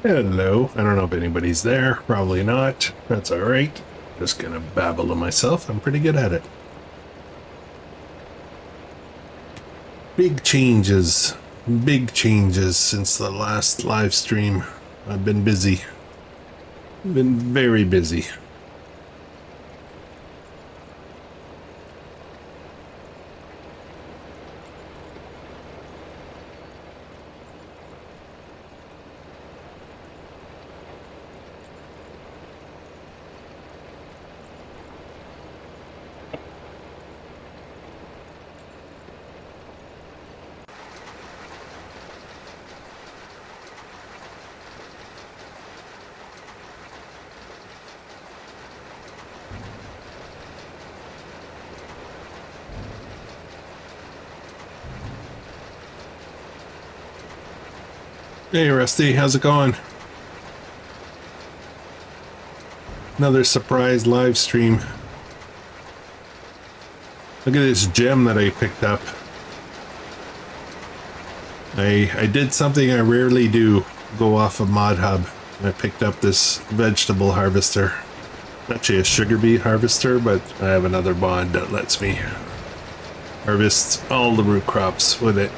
Hello. I don't know if anybody's there. Probably not. That's all right. Just gonna babble to myself. I'm pretty good at it. Big changes. Big changes since the last live stream. I've been busy. Been very busy. Hey, Rusty. How's it going? Another surprise live stream. Look at this gem that I picked up. I did something I rarely do, go off of Mod Hub. I picked up this vegetable harvester. Actually a sugar beet harvester, but I have another mod that lets me harvest all the root crops with it.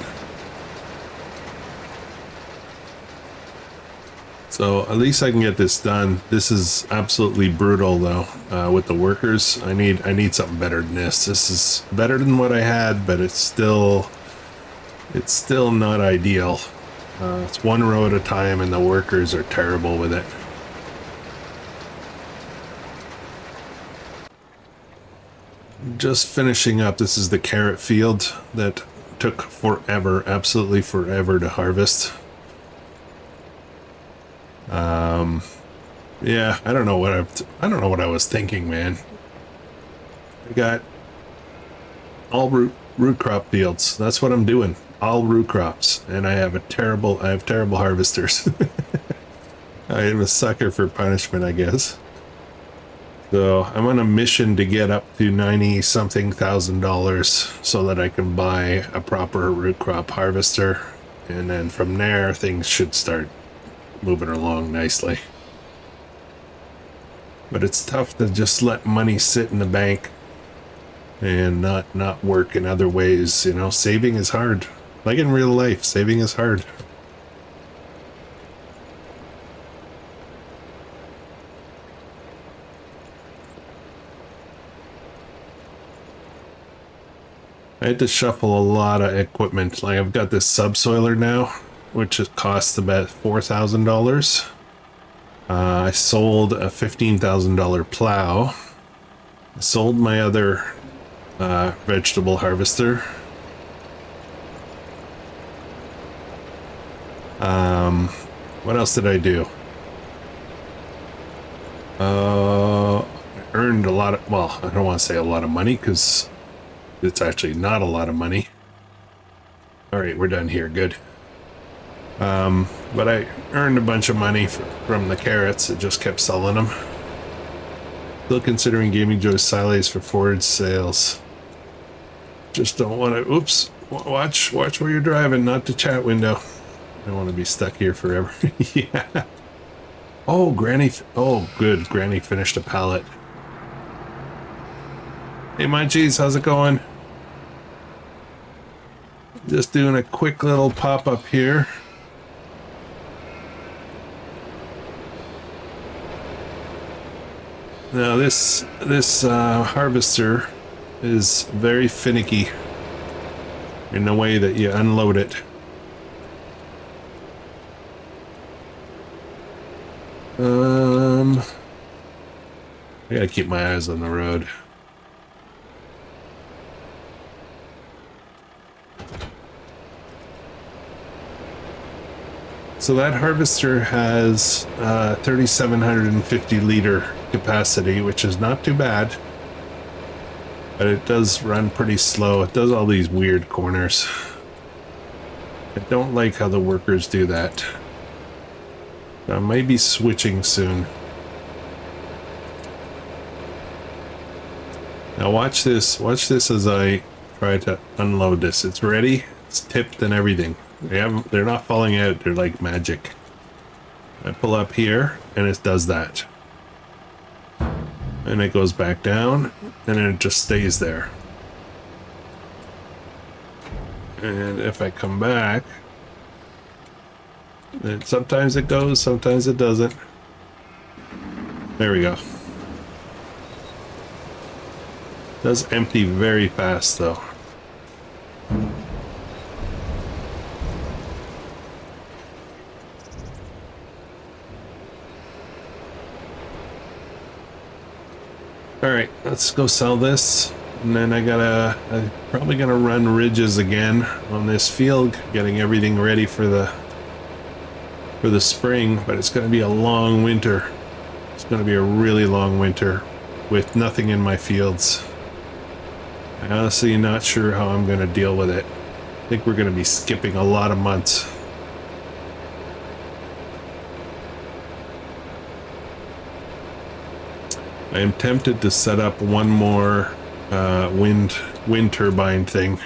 So at least I can get this done. This is absolutely brutal though, with the workers. I need something better than this. This is better than what I had, but it's still not ideal. It's one row at a time and the workers are terrible with it. Just finishing up. This is the carrot field that took forever, absolutely forever to harvest. Yeah, I don't know what I was thinking, man. I got all root crop fields. That's what I'm doing. All root crops, and I have terrible harvesters. I am a sucker for punishment, I guess. So I'm on a mission to get up to $90-something thousand so that I can buy a proper root crop harvester, and then from there things should start moving along nicely. But it's tough to just let money sit in the bank and not work in other ways. You know, saving is hard. Like in real life, saving is hard. I had to shuffle a lot of equipment. Like I've got this subsoiler now, which costs about $4,000. I sold a $15,000 plow. I sold my other vegetable harvester. What else did I do? I earned a lot of, well, I don't want to say a lot of money because it's actually not a lot of money. All right, we're done here. Good. But I earned a bunch of money from the carrots. It just kept selling them. Still considering Gaming Joe's silays for forward sales. Just don't want to. Oops. Watch where you're driving, not the chat window. I don't want to be stuck here forever. Yeah. Oh, Granny. Oh, good. Granny finished a pallet. Hey, Munchies, how's it going? Just doing a quick little pop-up here. Now this harvester is very finicky in the way that you unload it. I gotta keep my eyes on the road. So that harvester has 3,750 liter capacity, which is not too bad, but it does run pretty slow. It does all these weird corners. I don't like how the workers do that. I might be switching soon. Now watch this as I try to unload this. It's ready, it's tipped and everything. They're not falling out, they're like magic. I pull up here and it does that. And it goes back down and then it just stays there. And if I come back, then sometimes it goes, sometimes it doesn't. There we go. Does empty very fast though. Alright, let's go sell this. And then I'm probably gonna run ridges again on this field, getting everything ready for the spring, but it's gonna be a long winter. It's gonna be a really long winter with nothing in my fields. I'm honestly not sure how I'm gonna deal with it. I think we're gonna be skipping a lot of months. I am tempted to set up one more wind turbine thing,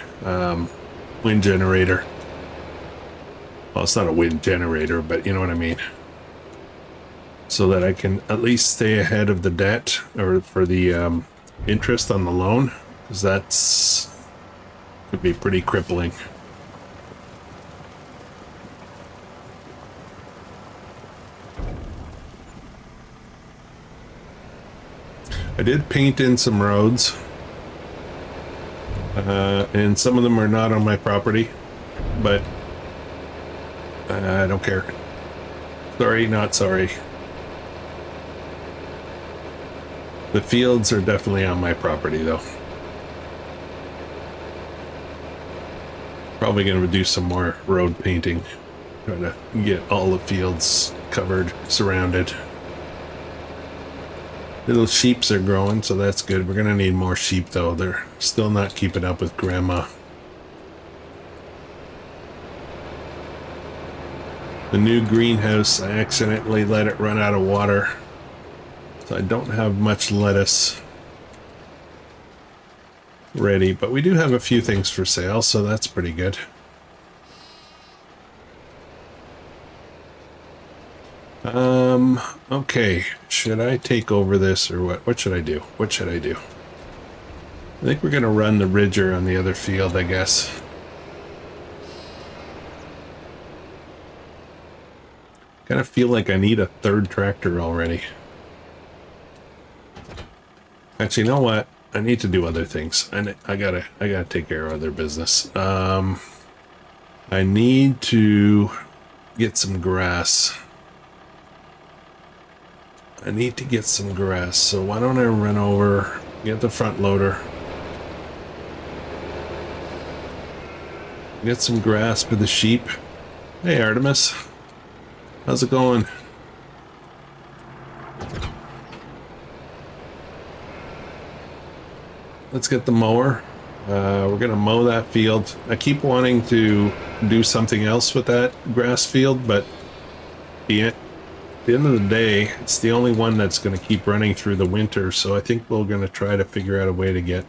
wind generator. Well, it's not a wind generator, but you know what I mean. So that I can at least stay ahead of the debt, or for the interest on the loan, because that's could be pretty crippling. I did paint in some roads, and some of them are not on my property, but I don't care. Sorry, not sorry. The fields are definitely on my property though. Probably going to do some more road painting, try to get all the fields covered, surrounded. Little sheeps are growing, so that's good. We're gonna need more sheep though. They're still not keeping up with grandma. The new greenhouse, I accidentally let it run out of water, so I don't have much lettuce ready, but we do have a few things for sale, so that's pretty good. Okay, should I take over this or what? What should I do? What should I do? I think we're gonna run the ridger on the other field, I guess. Kind of feel like I need a third tractor already. Actually, you know what? I need to do other things. I gotta take care of other business. I need to get some grass. I need to get some grass, so why don't I run over, get the front loader, get some grass for the sheep. Hey Artemis, how's it going? Let's get the mower. We're gonna mow that field. I keep wanting to do something else with that grass field, but at the end of the day, it's the only one that's going to keep running through the winter, so I think we're going to try to figure out a way to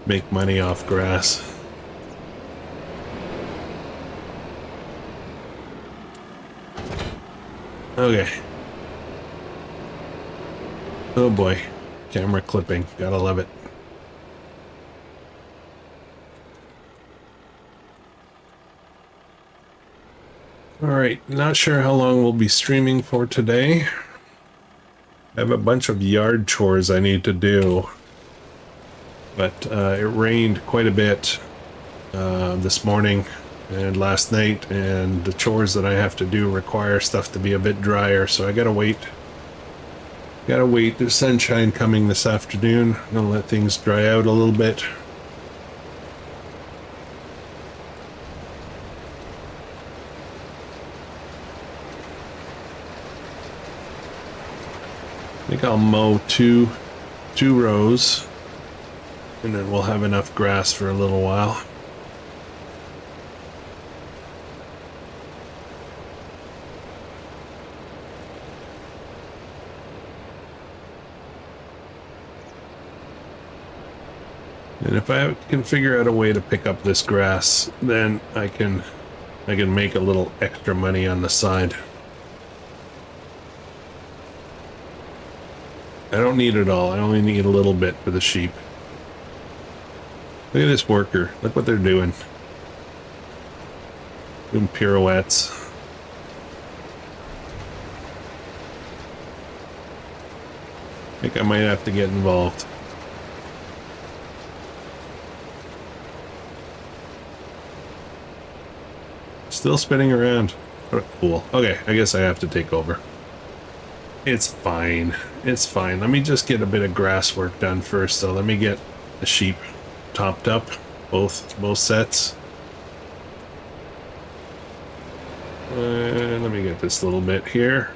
make money off grass. Okay. Oh boy. Camera clipping. Gotta love it. Alright, not sure how long we'll be streaming for today. I have a bunch of yard chores I need to do. But it rained quite a bit this morning and last night, and the chores that I have to do require stuff to be a bit drier, so I gotta wait. There's sunshine coming this afternoon. I'm gonna let things dry out a little bit. I think I'll mow two rows, and then we'll have enough grass for a little while. And if I can figure out a way to pick up this grass, then I can make a little extra money on the side. I don't need it all. I only need a little bit for the sheep. Look at this worker. Look what they're doing. Doing pirouettes. I think I might have to get involved. Still spinning around. What a fool. Okay, I guess I have to take over. It's fine. It's fine. Let me just get a bit of grass work done first, so let me get the sheep topped up. Both sets. Let me get this little bit here.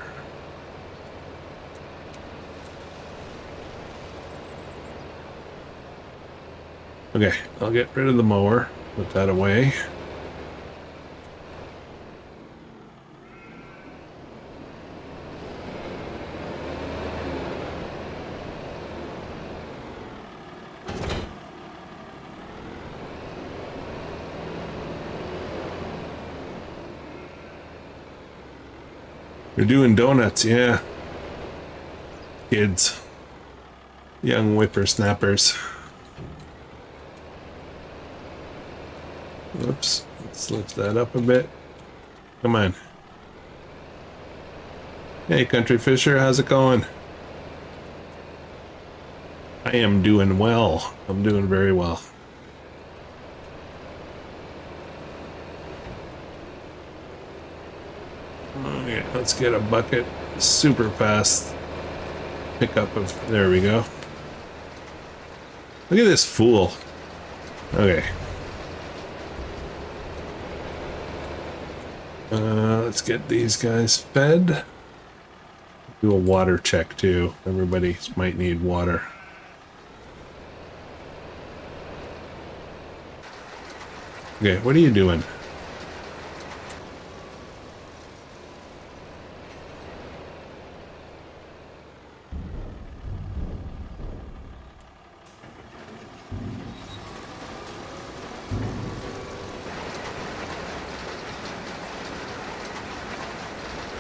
Okay, I'll get rid of the mower. Put that away. They're doing donuts, yeah. Kids. Young whippersnappers. Whoops. Let's lift that up a bit. Come on. Hey, Country Fisher, how's it going? I am doing well. I'm doing very well. Okay, let's get a bucket. Super fast pickup of... There we go. Look at this fool. Okay. Let's get these guys fed. Do a water check too. Everybody might need water. Okay, what are you doing?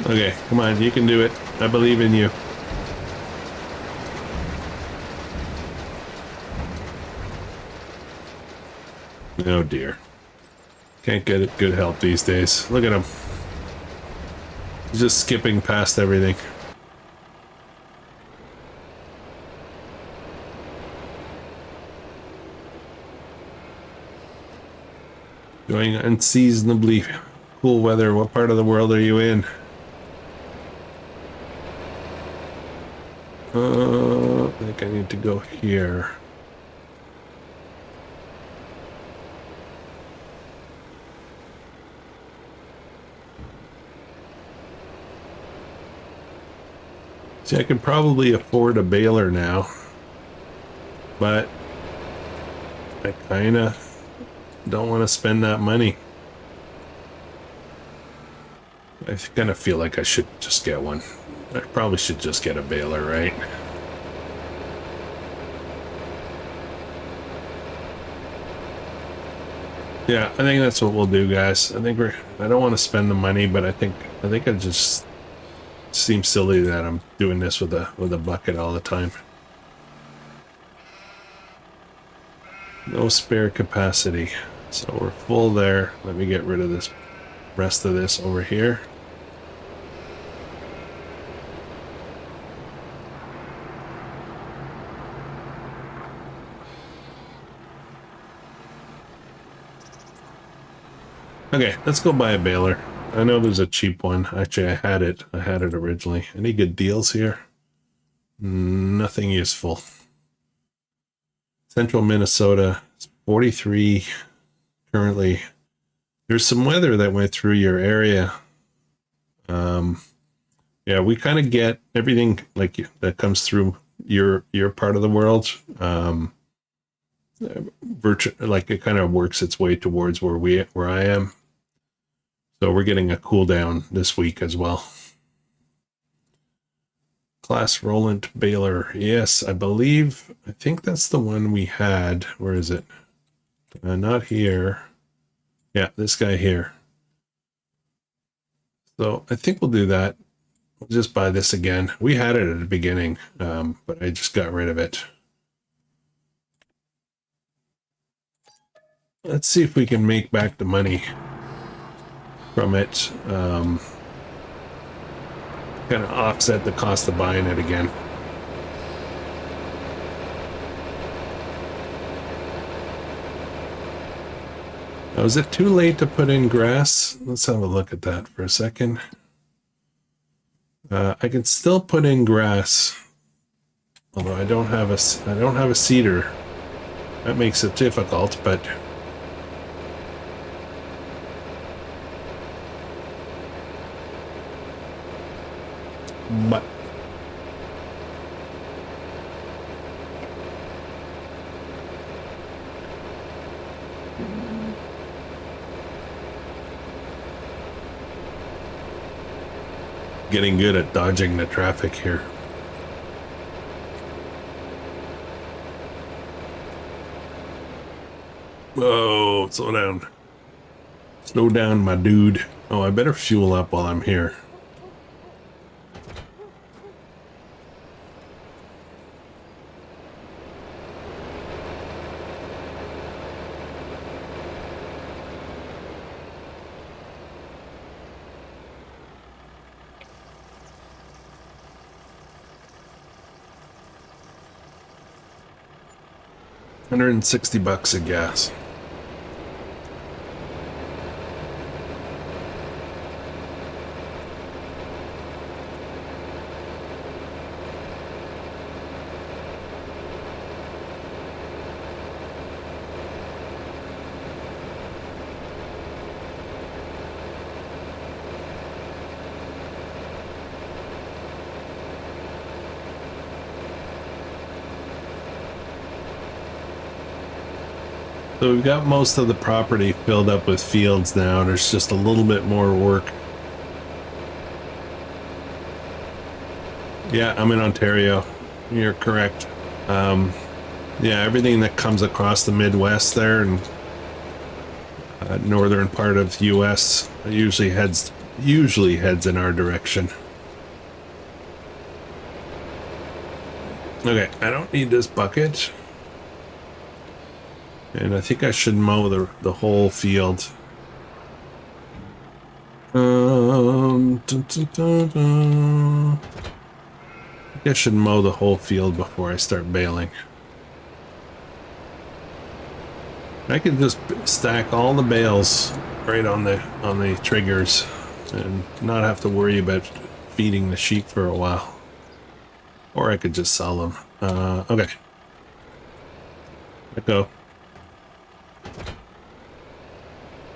Okay, come on, you can do it. I believe in you. Oh dear. Can't get good help these days. Look at him. He's just skipping past everything. Enjoying unseasonably cool weather. What part of the world are you in? I think I need to go here. See, I could probably afford a baler now, but I kinda don't want to spend that money. I kind of feel like I should just get one. I probably should just get a baler, right? Yeah, I think that's what we'll do, guys. I don't want to spend the money, but I think it just seems silly that I'm doing this with a bucket all the time. No spare capacity. So we're full there. Let me get rid of this rest of this over here. Okay, let's go buy a baler. I know there's a cheap one. Actually, I had it originally. Any good deals here? Nothing useful. Central Minnesota, it's 43 currently. There's some weather that went through your area. Yeah, we kind of get everything like that comes through your part of the world. Like it kind of works its way towards where I am. So we're getting a cool down this week as well. Class Roland Baylor. Yes, I think that's the one we had. Where is it? Not here. Yeah, this guy here. So I think we'll do that. We'll just buy this again. We had it at the beginning, but I just got rid of it. Let's see if we can make back the money from it. Kind of offset the cost of buying it again. Now, is it too late to put in grass? Let's have a look at that for a second. I can still put in grass, although I don't have a seeder. That makes it difficult, but getting good at dodging the traffic here. Whoa, slow down. Slow down, my dude. Oh, I better fuel up while I'm here. $160 of gas. So we've got most of the property filled up with fields now. There's just a little bit more work. Yeah, I'm in Ontario. You're correct. Yeah, everything that comes across the Midwest there and northern part of the U.S. usually heads in our direction. Okay, I don't need this bucket. And I think I should mow the whole field. I think I should mow the whole field before I start baling. I can just stack all the bales right on the triggers and not have to worry about feeding the sheep for a while. Or I could just sell them. Okay. Let go.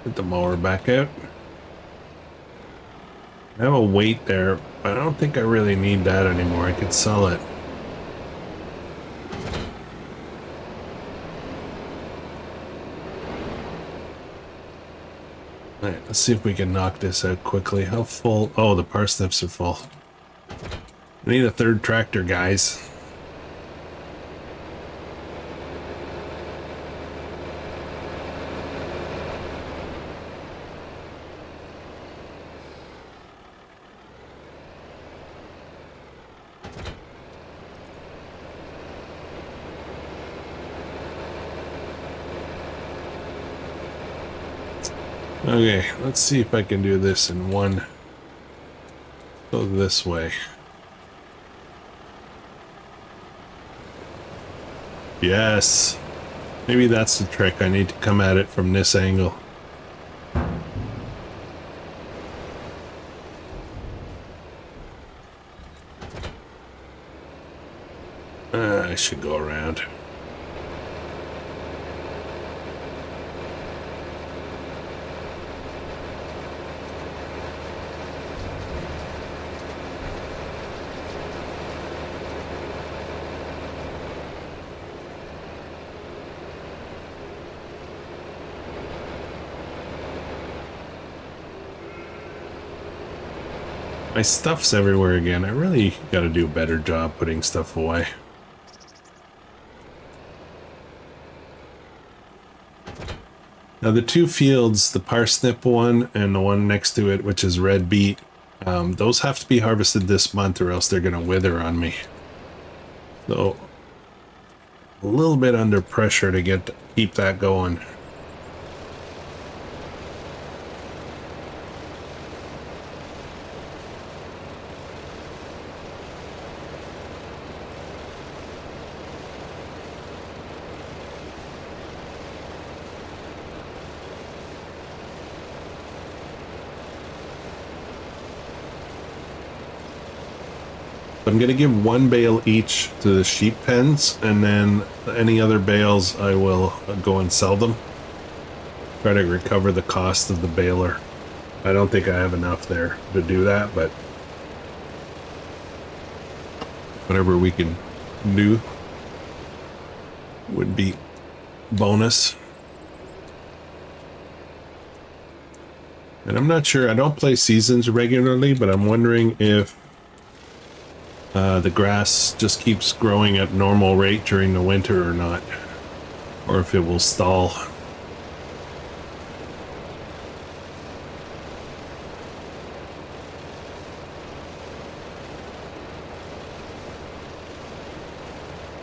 Get the mower back out. I have a weight there, but I don't think I really need that anymore. I could sell it. Alright, let's see if we can knock this out quickly. How full? Oh, the parsnips are full. I need a third tractor, guys. Okay, let's see if I can do this in one. Go this way. Yes. Maybe that's the trick. I need to come at it from this angle. I should go around. My stuff's everywhere again. I really gotta do a better job putting stuff away. Now the two fields, the parsnip one and the one next to it, which is red beet, Those have to be harvested this month or else they're going to wither on me. So a little bit under pressure to keep that going. I'm going to give one bale each to the sheep pens, and then any other bales I will go and sell them. Try to recover the cost of the baler. I don't think I have enough there to do that, but whatever we can do would be bonus. And I'm not sure, I don't play seasons regularly, but I'm wondering if the grass just keeps growing at normal rate during the winter or not, or if it will stall.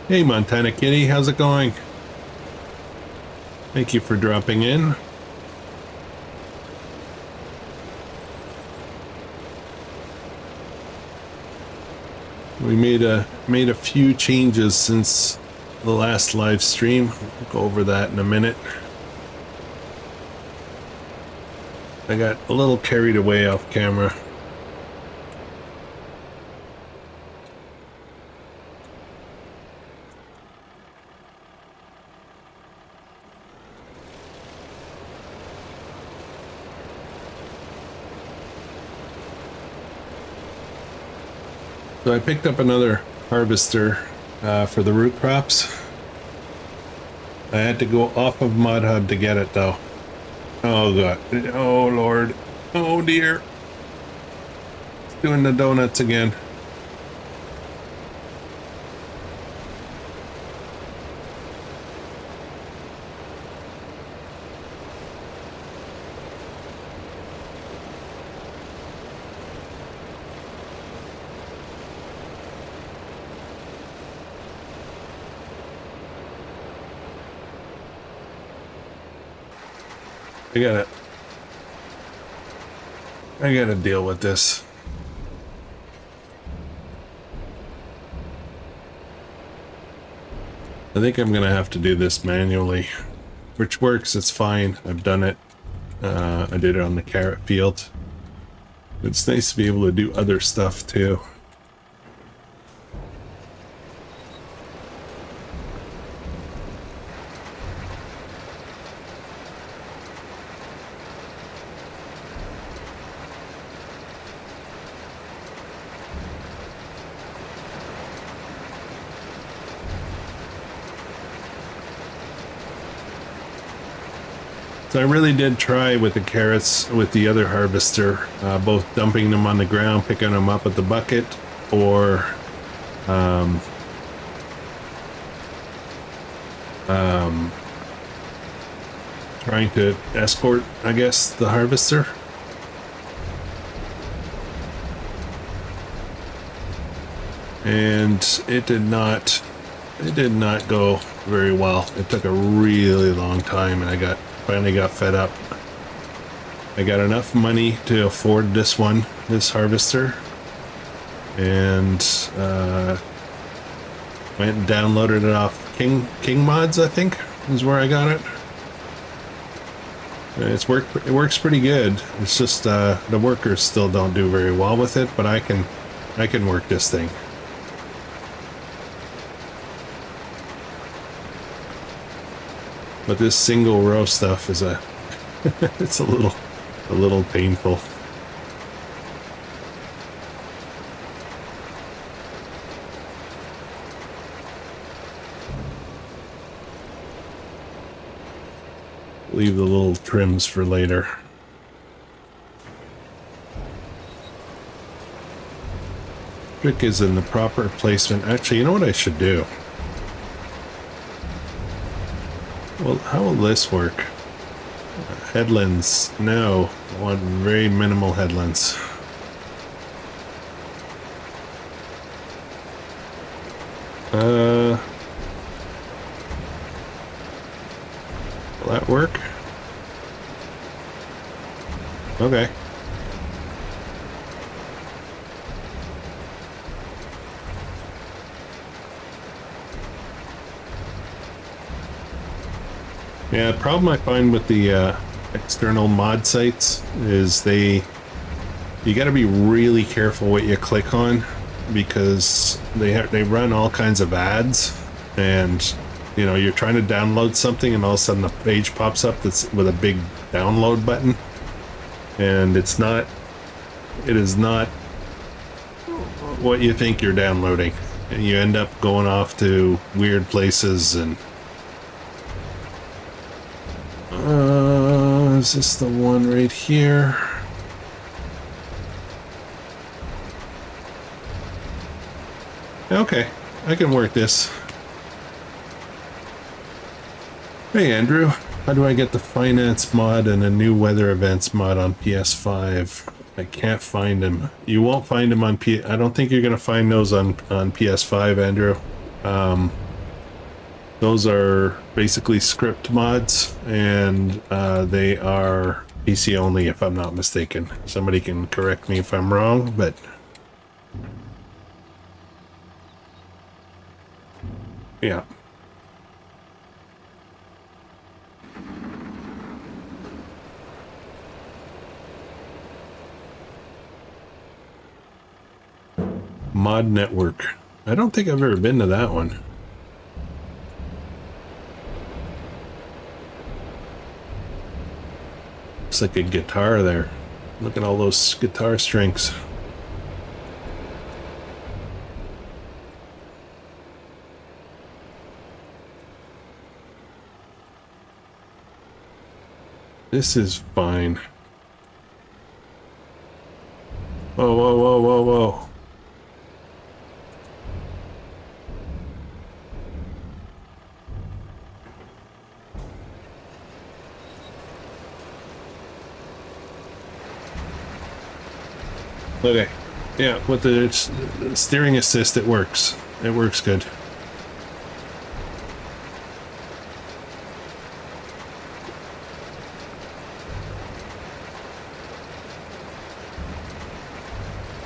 Hey Montana Kitty, how's it going? Thank you for dropping in. We made a few changes since the last live stream. We'll go over that in a minute. I got a little carried away off camera. So I picked up another harvester for the root crops. I had to go off of Mud Hub to get it though. Oh god. Oh lord. Oh dear. It's doing the donuts again. I gotta deal with this. I think I'm gonna have to do this manually, which works, it's fine. I've done it. I did it on the carrot field. It's nice to be able to do other stuff too. So I really did try with the carrots with the other harvester, both dumping them on the ground, picking them up with the bucket, or trying to escort, I guess, the harvester. And it did not go very well. It took a really long time, and I finally got fed up. I got enough money to afford this harvester, and went and downloaded it off King Mods, I think is where I got it. It works pretty good. It's just the workers still don't do very well with it, but I can work this thing. But this single row stuff is it's a little painful. Leave the little trims for later. Trick is in the proper placement. Actually, you know what I should do? Well, how will this work? Headlands. No, I want very minimal headlands. Will that work? Okay. Yeah, the problem I find with the external mod sites is you got to be really careful what you click on, because they run all kinds of ads, and you know, you're trying to download something and all of a sudden a page pops up that's with a big download button, and it is not what you think you're downloading, and you end up going off to weird places. And is this the one right here? Okay, I can work this. Hey Andrew, how do I get the finance mod and a new weather events mod on PS5? I can't find them. You won't find them on I don't think you're gonna find those on PS5, Andrew. Those are basically script mods, and they are PC only, if I'm not mistaken. Somebody can correct me if I'm wrong, but yeah. Mod Network. I don't think I've ever been to that one. Looks like a guitar there. Look at all those guitar strings. This is fine. Whoa, whoa, whoa, whoa, whoa. Okay. Yeah, with the steering assist, it works. It works good.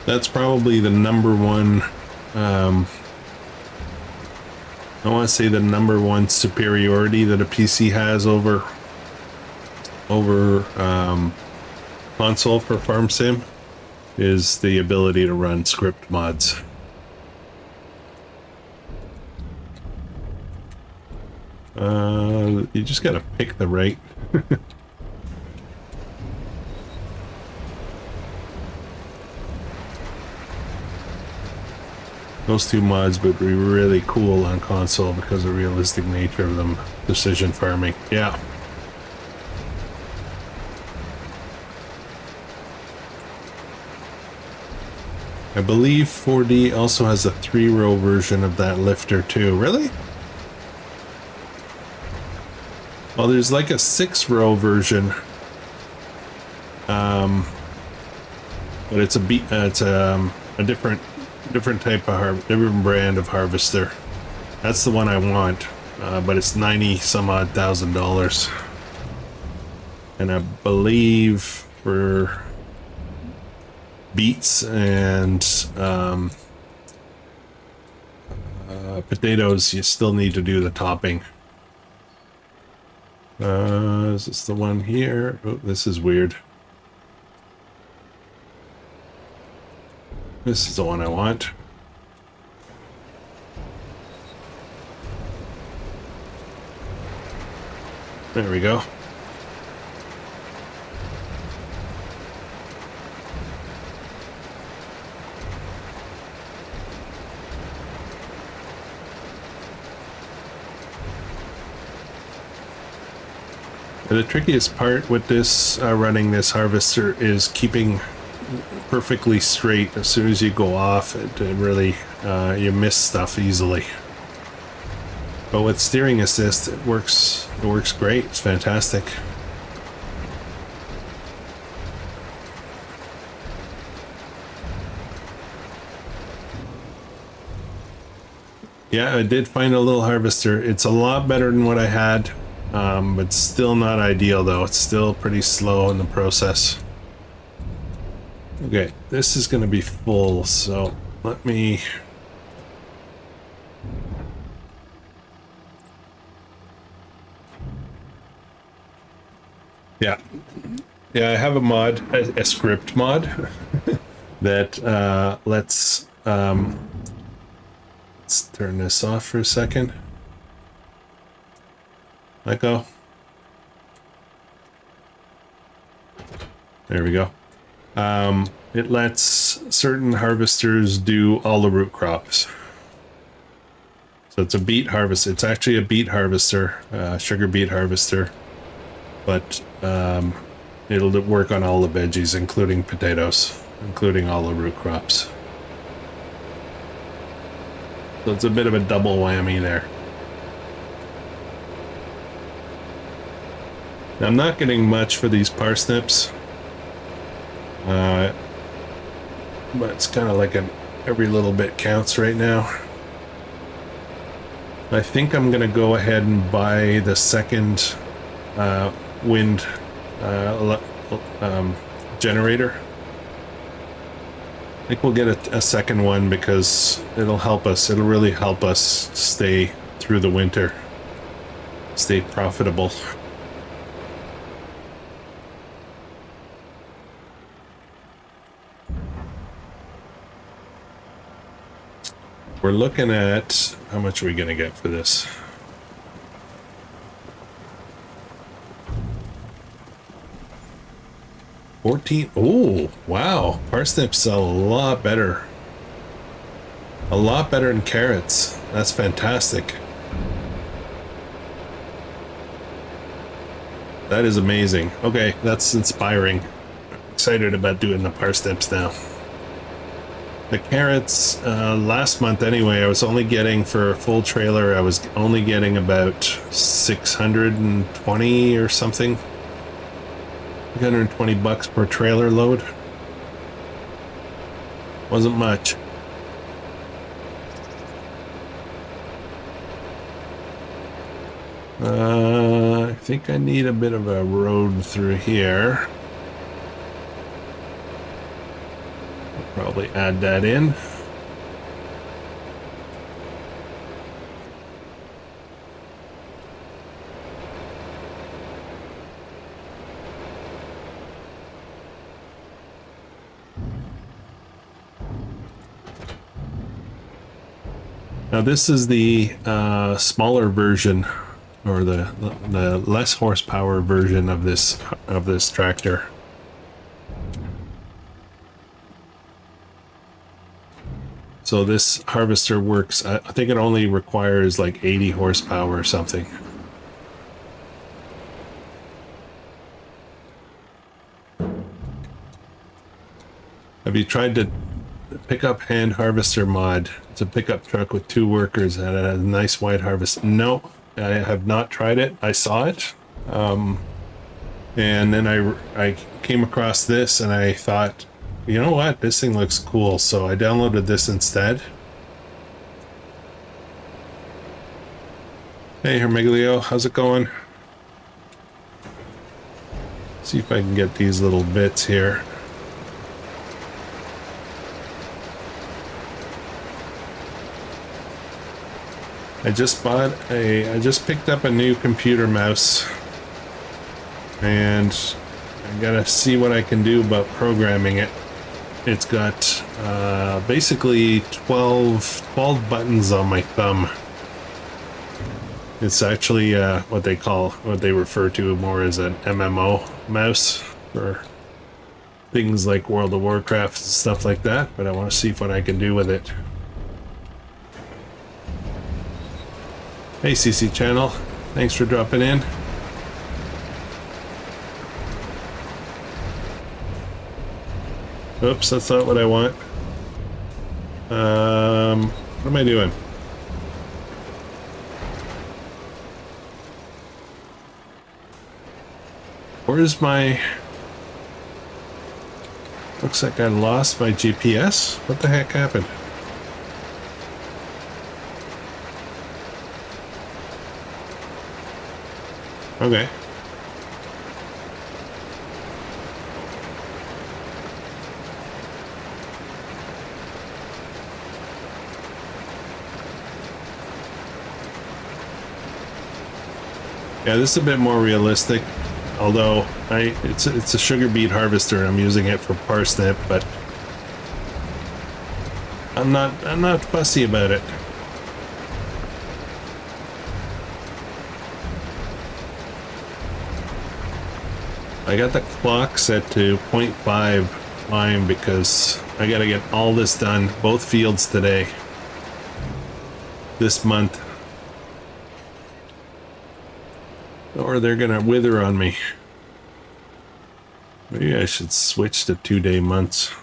That's probably the number one, I want to say the number one superiority that a PC has over console for Farm Sim, is the ability to run script mods. You just gotta pick the right. Those two mods would be really cool on console because of the realistic nature of them. Precision farming, yeah. I believe 4D also has a 3-row version of that lifter too. Really? Well, there's like a 6-row version. But it's a different type of different brand of harvester. That's the one I want, but it's $90,000. And I believe for beets and potatoes, you still need to do the topping. Is this the one here? Oh, this is weird. This is the one I want. There we go. The trickiest part with this running this harvester is keeping perfectly straight. As soon as you go off, it really you miss stuff easily. But with steering assist, it works great. It's fantastic. Yeah, I did find a little harvester. It's a lot better than what I had, but still not ideal though. It's still pretty slow in the process. Okay, this is going to be full, so let me... Yeah. Yeah, I have a mod, a script mod, that let's turn this off for a second. Let go. There we go. It lets certain harvesters do all the root crops. So it's a beet harvester. It's actually a beet harvester, sugar beet harvester, but it'll work on all the veggies, including potatoes, including all the root crops. So it's a bit of a double whammy there. Now, I'm not getting much for these parsnips. But it's kind of like every little bit counts right now. I think I'm going to go ahead and buy the second wind generator. I think we'll get a second one because it'll help us. It'll really help us stay through the winter, stay profitable. We're looking at how much are we going to get for this? $14. Oh, wow. Parsnips sell a lot better. A lot better than carrots. That's fantastic. That is amazing. Okay, that's inspiring. I'm excited about doing the parsnips now. The carrots, last month anyway, I was only getting, for a full trailer, I was only getting about 620 or something. 120 bucks per trailer load. Wasn't much. I think I need a bit of a road through here. Probably add that in. Now this is the smaller version, or the less horsepower version of this tractor. So this harvester works, I think it only requires like 80 horsepower or something. Have you tried to pick up hand harvester mod? It's a pickup truck with 2 workers and a nice wide harvest. No, I have not tried it. I saw it. And then I came across this and I thought, you know what? This thing looks cool. So I downloaded this instead. Hey, Hermiglio, how's it going? See if I can get these little bits here. I just picked up a new computer mouse. And I gotta see what I can do about programming it. It's got basically 12 buttons on my thumb. It's actually what they refer to more as an MMO mouse for things like World of Warcraft and stuff like that, but I want to see what I can do with it. Hey CC Channel, thanks for dropping in. Oops, that's not what I want. What am I doing? Where's my... Looks like I lost my GPS. What the heck happened? Okay. Yeah, this is a bit more realistic. Although it's a sugar beet harvester. I'm using it for parsnip, but I'm not fussy about it. I got the clock set to 0.5 time because I gotta get all this done, both fields today, this month, or they're gonna wither on me. Maybe I should switch to 2-day months.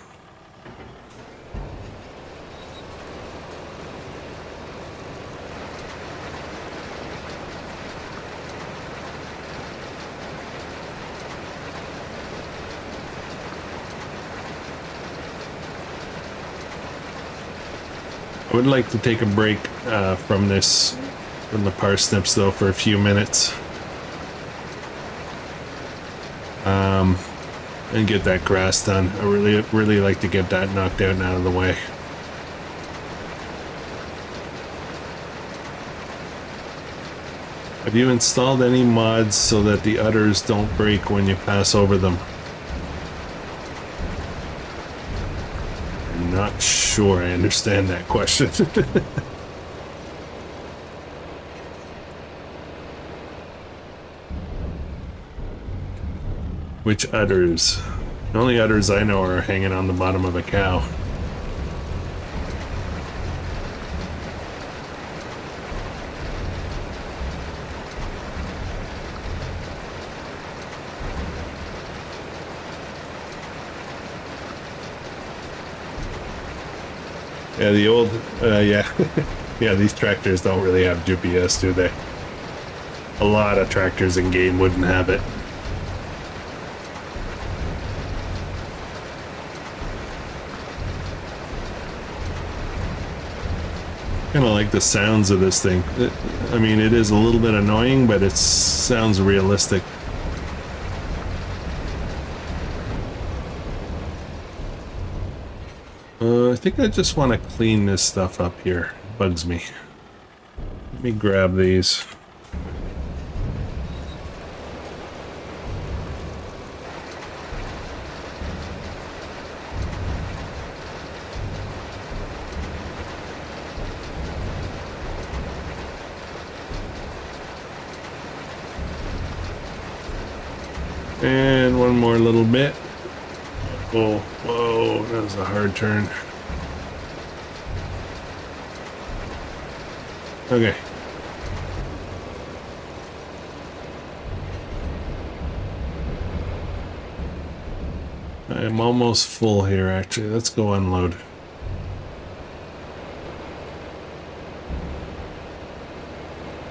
I would like to take a break from the parsnips though for a few minutes. And get that grass done. I really like to get that knocked out and out of the way. Have you installed any mods so that the udders don't break when you pass over them? I'm not sure I understand that question. Which udders? The only udders I know are hanging on the bottom of a cow. Yeah, the old, yeah. Yeah, these tractors don't really have GPS, do they? A lot of tractors in game wouldn't have it. Kind of like the sounds of this thing. I mean, it is a little bit annoying, but it sounds realistic. I think I just want to clean this stuff up here. It bugs me. Let me grab these. And one more little bit. Oh, whoa, that was a hard turn. Okay. I'm almost full here, actually. Let's go unload.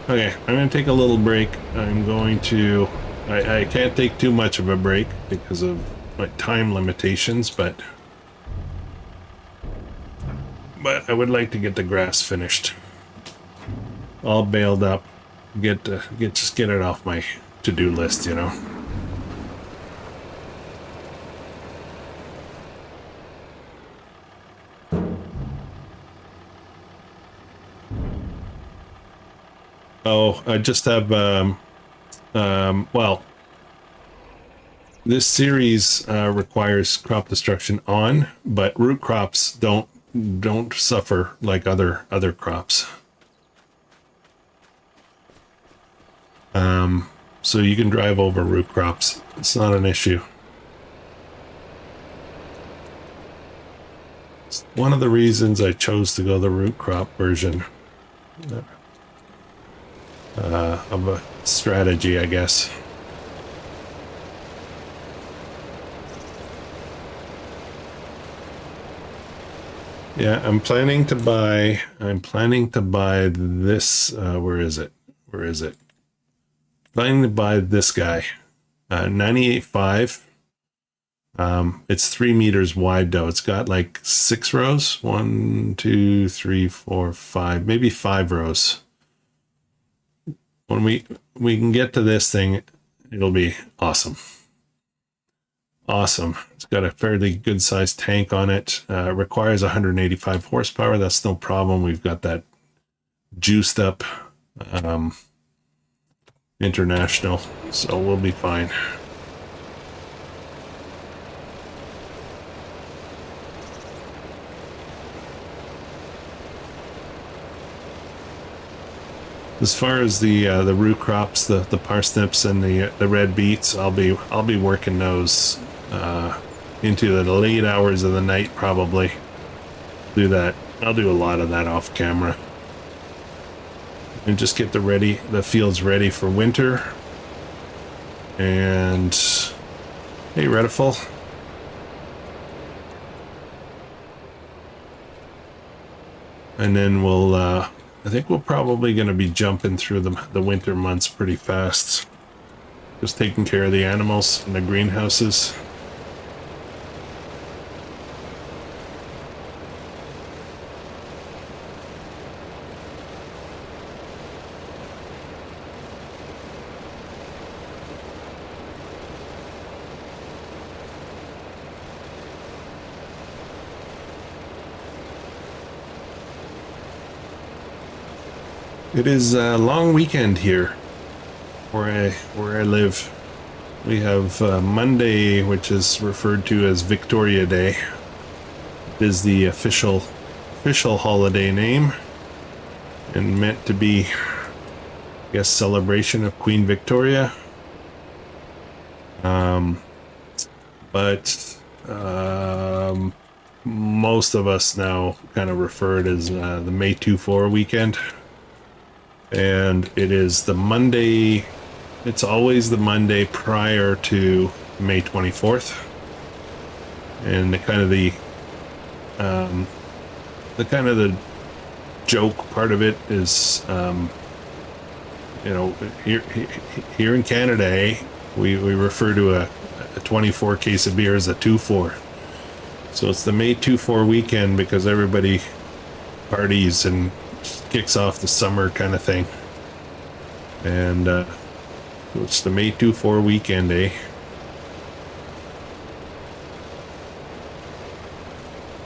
Okay, I'm going to take a little break. I'm going to... I can't take too much of a break because of my time limitations, but I would like to get the grass finished. All baled up. Just get it off my to-do list, you know. Oh, I just have well, this series requires crop destruction on, but root crops don't suffer like other crops. So you can drive over root crops. It's not an issue. It's one of the reasons I chose to go the root crop version of a strategy, I guess. Yeah, I'm planning to buy this, where is it? Planning to buy this guy, 98.5. It's 3 meters wide though. It's got like 6 rows, 1, 2, 3, 4, 5, maybe 5 rows. when we can get to this thing, it'll be awesome. Awesome. It's got a fairly good sized tank on it. Requires 185 horsepower. That's no problem. We've got that juiced up international, so we'll be fine. As far as the root crops, the parsnips and the red beets, I'll be working those into the late hours of the night probably. Do that. I'll do a lot of that off camera. And just get the fields ready for winter. And hey, Rediful. And then I think we're probably going to be jumping through the winter months pretty fast. Just taking care of the animals in the greenhouses. It is a long weekend here where I live. We have Monday, which is referred to as Victoria Day. It is the official holiday name and meant to be, I guess, celebration of Queen Victoria. But most of us now kind of refer it as the May 24 weekend. And it is the Monday, it's always the Monday prior to May 24th. And the joke part of it is, here in Canada, we refer to a 24 case of beer as a 2-4. So it's the May 2-4 weekend because everybody parties and kicks off the summer kind of thing. And it's the May 2-4 weekend, eh?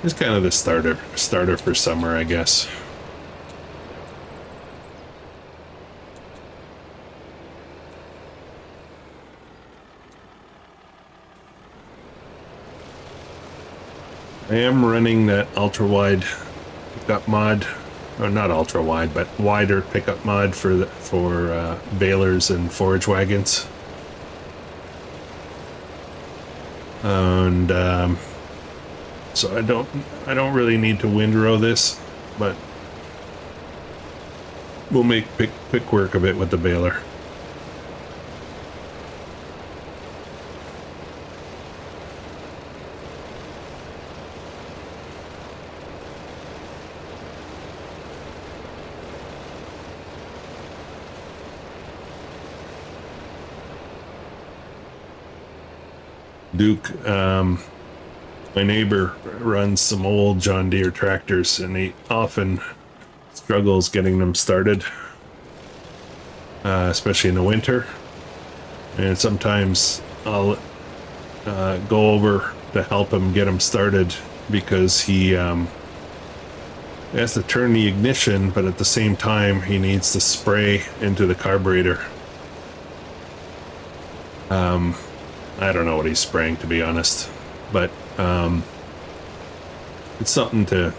It's kind of the starter for summer, I guess. I am running that ultra wide pickup mod, or not ultra wide, but wider pickup mod for balers and forage wagons. And so I don't really need to windrow this, but we'll make quick work of it with the baler. Duke, my neighbor runs some old John Deere tractors, and he often struggles getting them started, especially in the winter. And sometimes I'll go over to help him get them started because he has to turn the ignition, but at the same time he needs to spray into the carburetor. I don't know what he's spraying, to be honest, but it's something to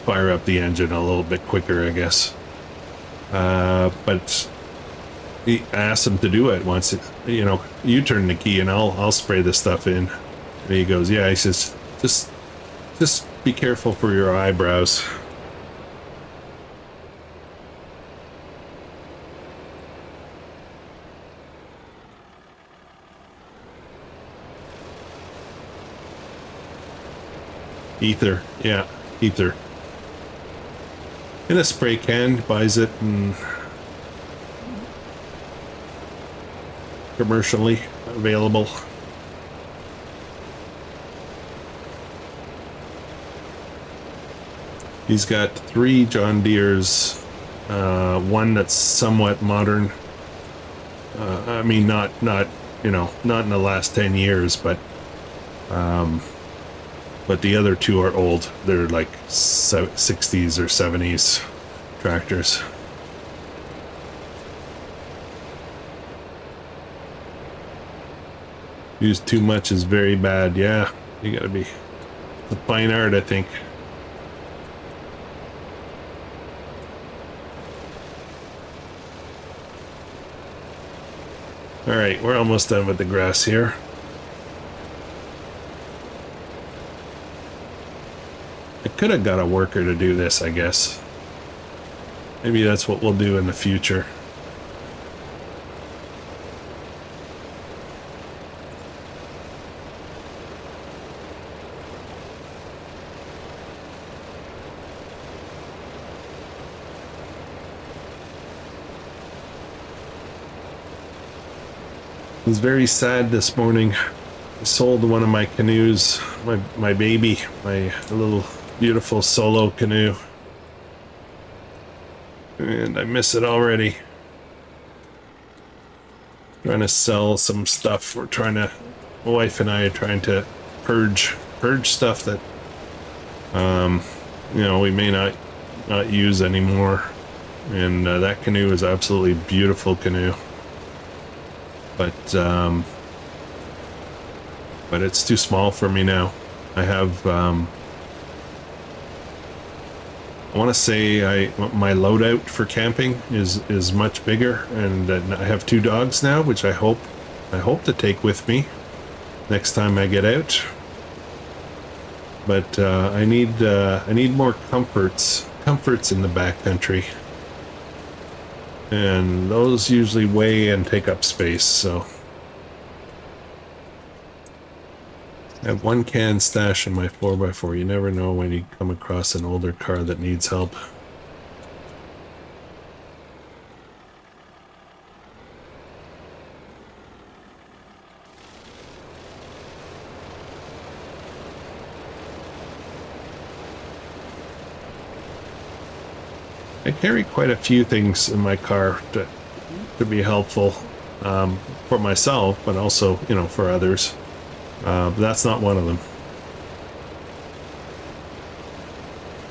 fire up the engine a little bit quicker, I guess. But I asked him to do it once. You turn the key and I'll spray this stuff in. And he goes, yeah. He says, just be careful for your eyebrows. Ether, yeah, ether. In a spray can, buys it and commercially available. He's got 3 John Deere's one that's somewhat modern. I mean, not you know, not in the last 10 years, but the other two are old. They're like 60s or 70s tractors. Use too much is very bad. Yeah, you gotta be a fine art, I think. All right, we're almost done with the grass here. I could have got a worker to do this, I guess. Maybe that's what we'll do in the future. I was very sad this morning. I sold one of my canoes, my baby, my little beautiful solo canoe. And I miss it already. Trying to sell some stuff. My wife and I are trying to purge stuff that, you know, we may not use anymore. And that canoe is absolutely beautiful canoe. But it's too small for me now. I have, I want to say my loadout for camping is much bigger, and I have 2 dogs now, which I hope to take with me next time I get out. But I need more comforts in the backcountry, and those usually weigh and take up space. So I have 1 can stash in my 4x4. You never know when you come across an older car that needs help. I carry quite a few things in my car to be helpful for myself, but also, you know, for others. But that's not one of them.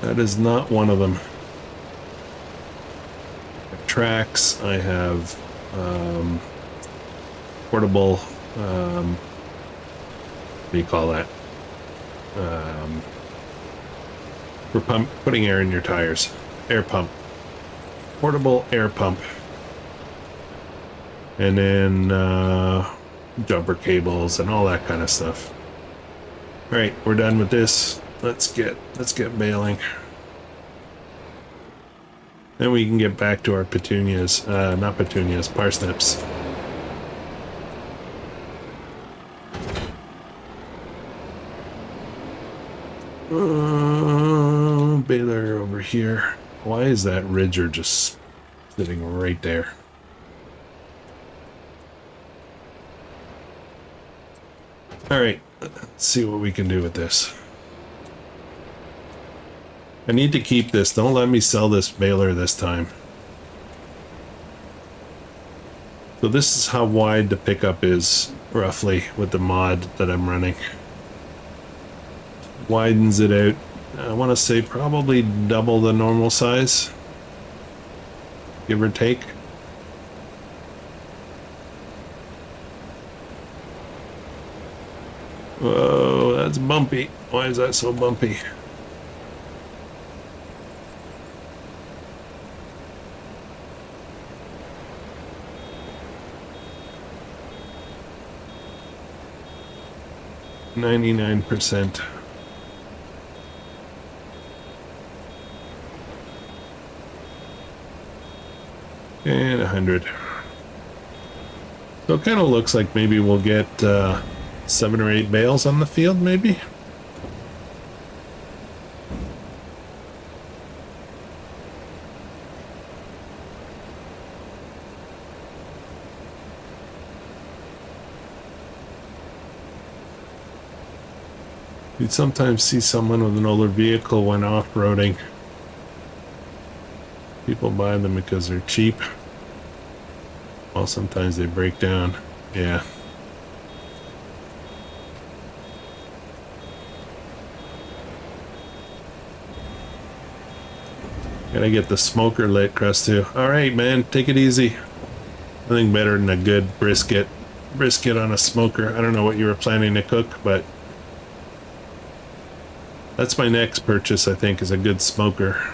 That is not one of them. Tracks. I have portable. What do you call that? For putting air in your tires. Air pump. Portable air pump. And then jumper cables and all that kind of stuff. All right, we're done with this. Let's get bailing. Then we can get back to our petunias. Not petunias, parsnips. Baler over here. Why is that ridger just sitting right there? All right, let's see what we can do with this. I need to keep this. Don't let me sell this baler this time. So this is how wide the pickup is, roughly, with the mod that I'm running. Widens it out. I want to say probably double the normal size, give or take. Whoa, that's bumpy. Why is that so bumpy? %. And 100. So it kind of looks like maybe we'll get 7 or 8 bales on the field, maybe. You'd sometimes see someone with an older vehicle when off-roading. People buy them because they're cheap. Well, sometimes they break down. Yeah. Gotta get the smoker lit, Krustoo. Alright, man, take it easy. Nothing better than a good brisket. Brisket on a smoker. I don't know what you were planning to cook, but that's my next purchase, I think, is a good smoker.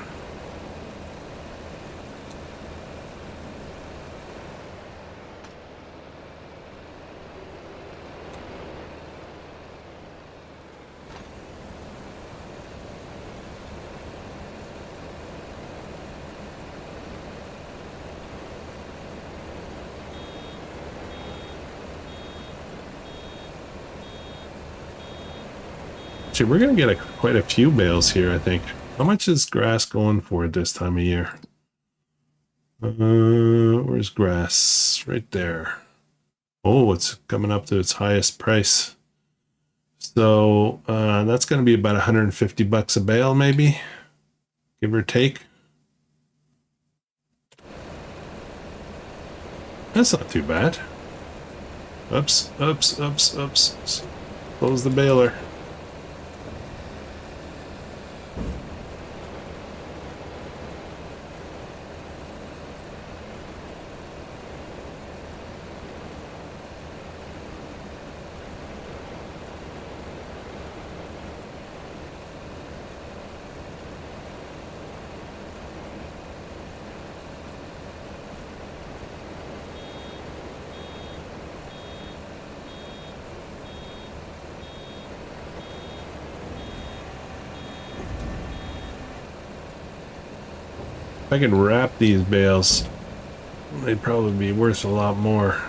Actually, we're gonna get quite a few bales here, I think. How much is grass going for at this time of year? Where's grass? Right there. Oh, it's coming up to its highest price. So that's going to be about 150 bucks a bale, maybe, give or take. That's not too bad. Oops, oops, oops, oops. Close the baler. If I could wrap these bales, they'd probably be worth a lot more.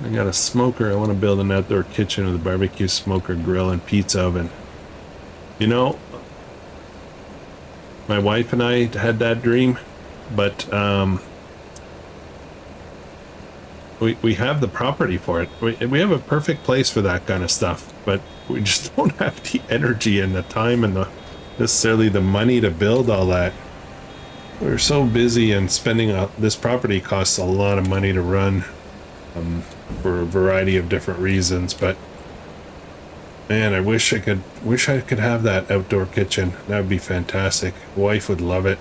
I got a smoker. I want to build an outdoor kitchen with a barbecue smoker, grill, and pizza oven. You know, my wife and I had that dream, but we have the property for it. We have a perfect place for that kind of stuff, but we just don't have the energy and the time and necessarily the money to build all that. We're so busy and spending this property costs a lot of money to run for a variety of different reasons, but man, I wish I could have that outdoor kitchen. That would be fantastic. Wife would love it.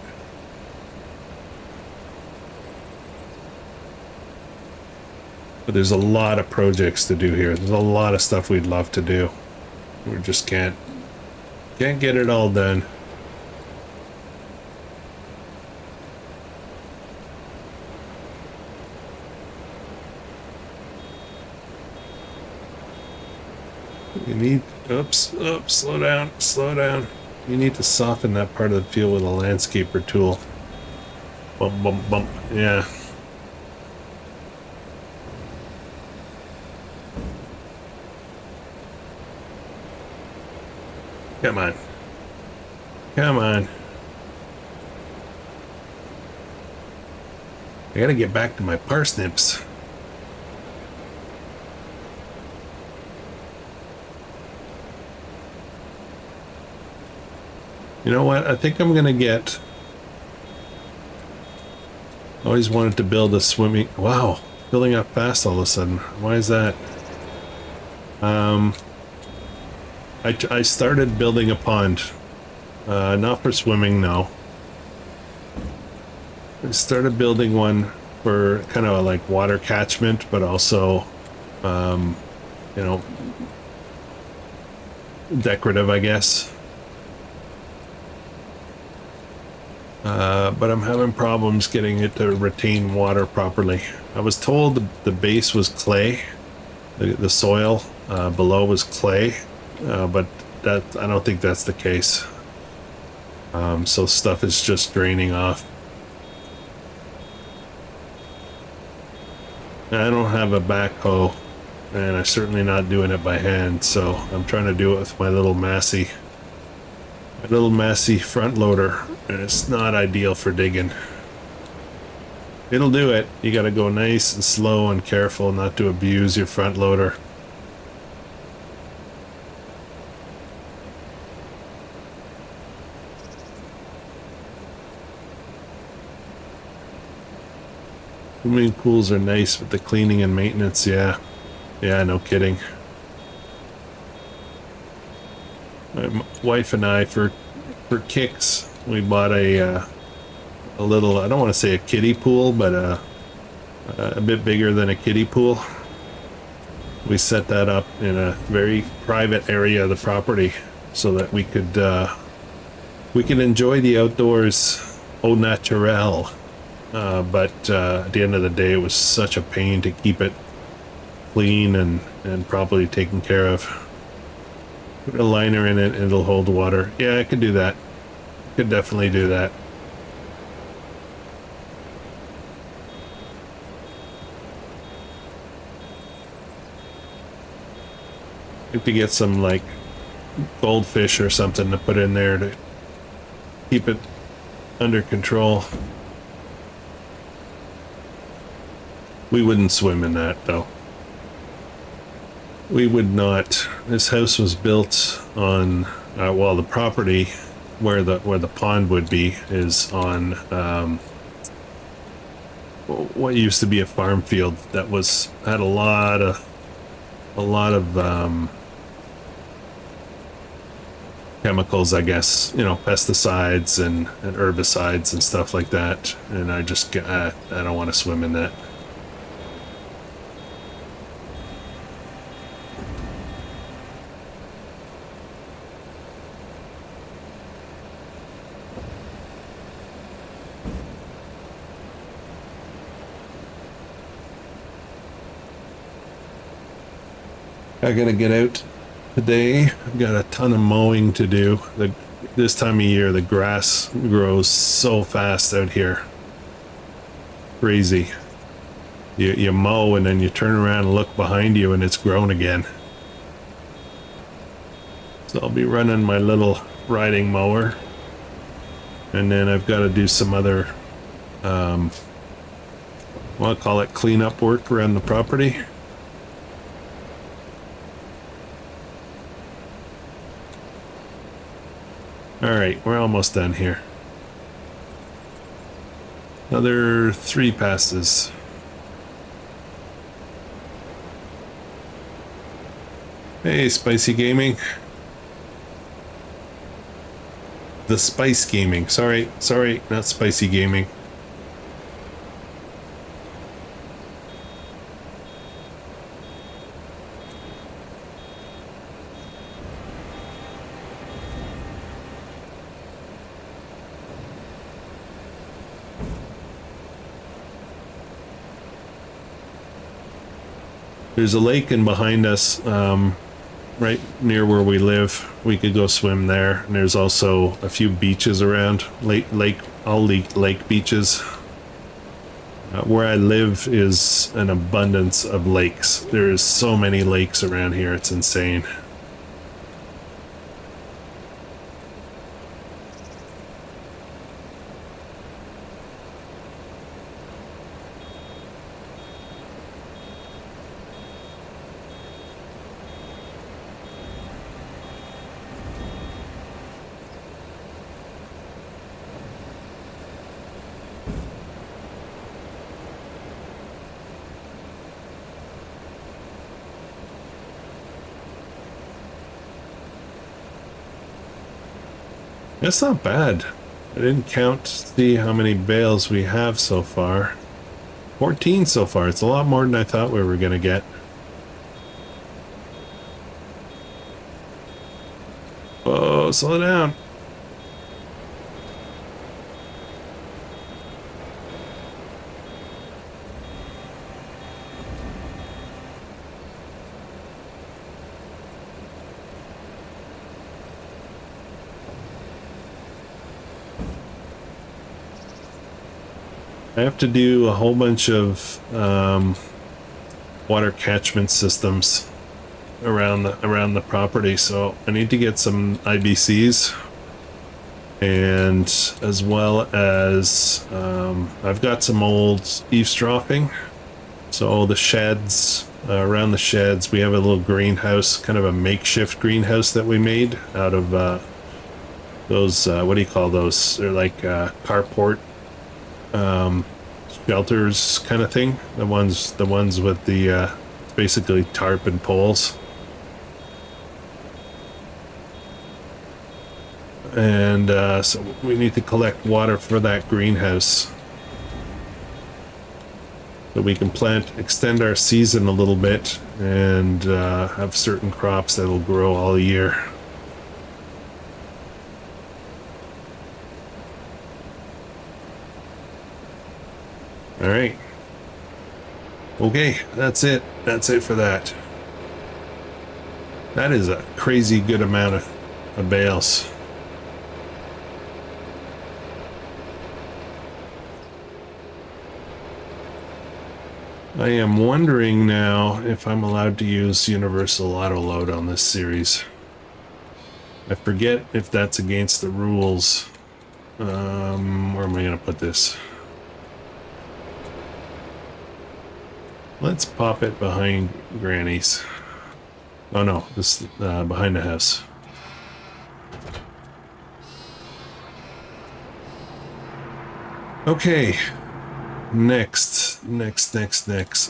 But there's a lot of projects to do here. There's a lot of stuff we'd love to do. We just can't get it all done. You need, oops, slow down. You need to soften that part of the field with a landscaper tool. Bump, bump, bump, yeah. Come on. Come on. I gotta get back to my parsnips. You know what? I think I'm gonna get... Always wanted to build a swimming... Wow, filling up fast all of a sudden. Why is that? I started building a pond. Not for swimming, no. I started building one for kind of like water catchment, but also, you know, decorative, I guess. But I'm having problems getting it to retain water properly. I was told the base was clay, the soil below was clay, but that I don't think that's the case. So stuff is just draining off. I don't have a backhoe, and I'm certainly not doing it by hand, so I'm trying to do it with my little Massey front loader, and it's not ideal for digging. It'll do it. You got to go nice and slow and careful not to abuse your front loader. Swimming pools are nice with the cleaning and maintenance, yeah. Yeah, no kidding. My wife and I, for kicks, we bought a little, I don't want to say a kiddie pool, but a bit bigger than a kiddie pool. We set that up in a very private area of the property so that we could enjoy the outdoors au naturel. But at the end of the day, it was such a pain to keep it clean and properly taken care of. Put a liner in it and it'll hold water. Yeah, I could do that. Could definitely do that. Have to get some like goldfish or something to put in there to keep it under control. We wouldn't swim in that though. We would not. This house was built on well, the property where the pond would be is on what used to be a farm field that had a lot of chemicals, I guess, you know, pesticides and herbicides and stuff like that. And I don't want to swim in that. I gotta get out today. I've got a ton of mowing to do. This time of year, the grass grows so fast out here. Crazy. You mow and then you turn around and look behind you and it's grown again. So I'll be running my little riding mower. And then I've got to do some other, well, I'll call it cleanup work around the property. Alright, we're almost done here. Another 3 passes. Hey, Spicy Gaming. The Spice Gaming. Sorry, not Spicy Gaming. There's a lake in behind us, right near where we live. We could go swim there. And there's also a few beaches around, lake beaches. Where I live is an abundance of lakes. There's so many lakes around here, it's insane. That's not bad. I didn't see how many bales we have so far. 14 so far. It's a lot more than I thought we were gonna get. Oh, slow down. I have to do a whole bunch of water catchment systems around the property, so I need to get some IBCs and as well as I've got some old eavesdropping. So the sheds, around the sheds, we have a little greenhouse, kind of a makeshift greenhouse that we made out of those, what do you call those? They're like carport shelters kind of thing. The ones with the basically tarp and poles. And so we need to collect water for that greenhouse so we can extend our season a little bit and have certain crops that will grow all year. All right. Okay, that's it. That's it for that. That is a crazy good amount of bales. I am wondering now if I'm allowed to use universal auto load on this series. I forget if that's against the rules. Where am I going to put this? Let's pop it behind Granny's. Oh no, this behind the house. Okay. Next.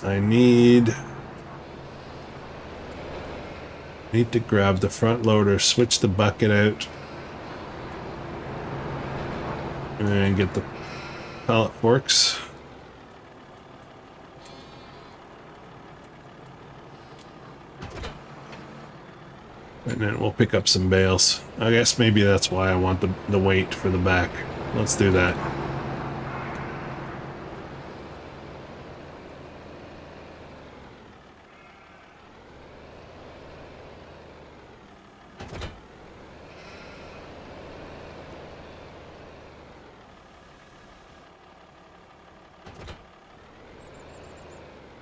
I need to grab the front loader, switch the bucket out, and get the pallet forks. And then we'll pick up some bales. I guess maybe that's why I want the weight for the back. Let's do that.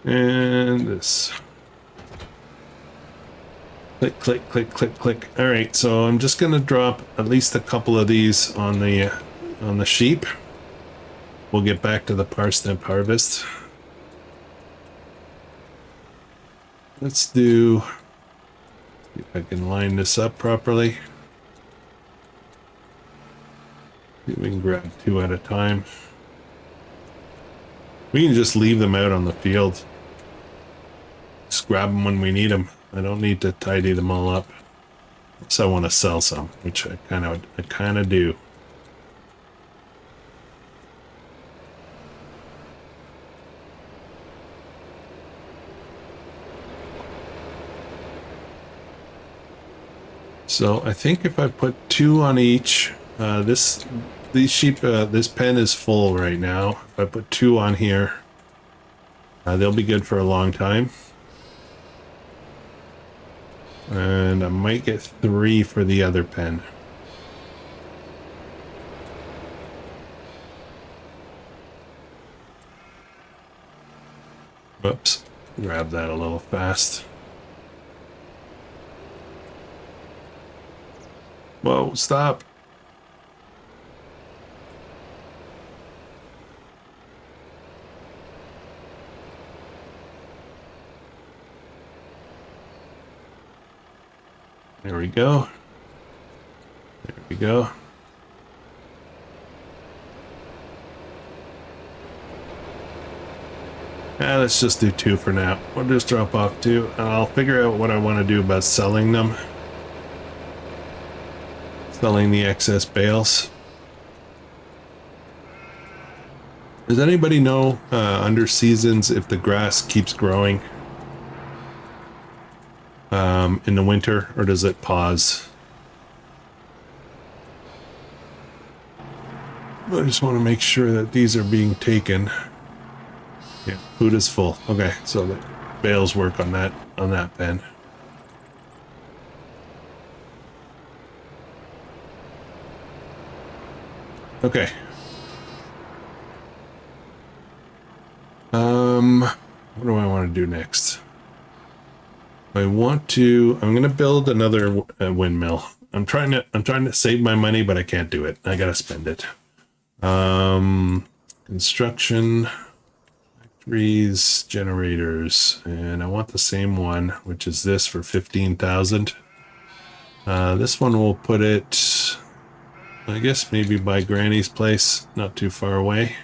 And this. Click, click, click, click, click. All right, so I'm just gonna drop at least a couple of these on the sheep. We'll get back to the parsnip harvest. Let's see if I can line this up properly. See if we can grab two at a time. We can just leave them out on the field. Just grab them when we need them. I don't need to tidy them all up. So I want to sell some, which I kind of do. So I think if I put two on each, these sheep, this pen is full right now. If I put two on here, they'll be good for a long time. And I might get 3 for the other pen. Whoops, grab that a little fast. Whoa, stop. There we go. There we go. Let's just do 2 for now. We'll just drop off 2, and I'll figure out what I want to do about selling them. Selling the excess bales. Does anybody know under seasons if the grass keeps growing in the winter, or does it pause? I just want to make sure that these are being taken. Yeah, food is full. Okay, so the bales work on that pen. Okay. What do I want to do next? I'm going to build another windmill. I'm trying to save my money, but I can't do it. I gotta spend it. Construction, trees, generators, and I want the same one, which is this for 15,000. This one will put it, I guess maybe by Granny's place, not too far away.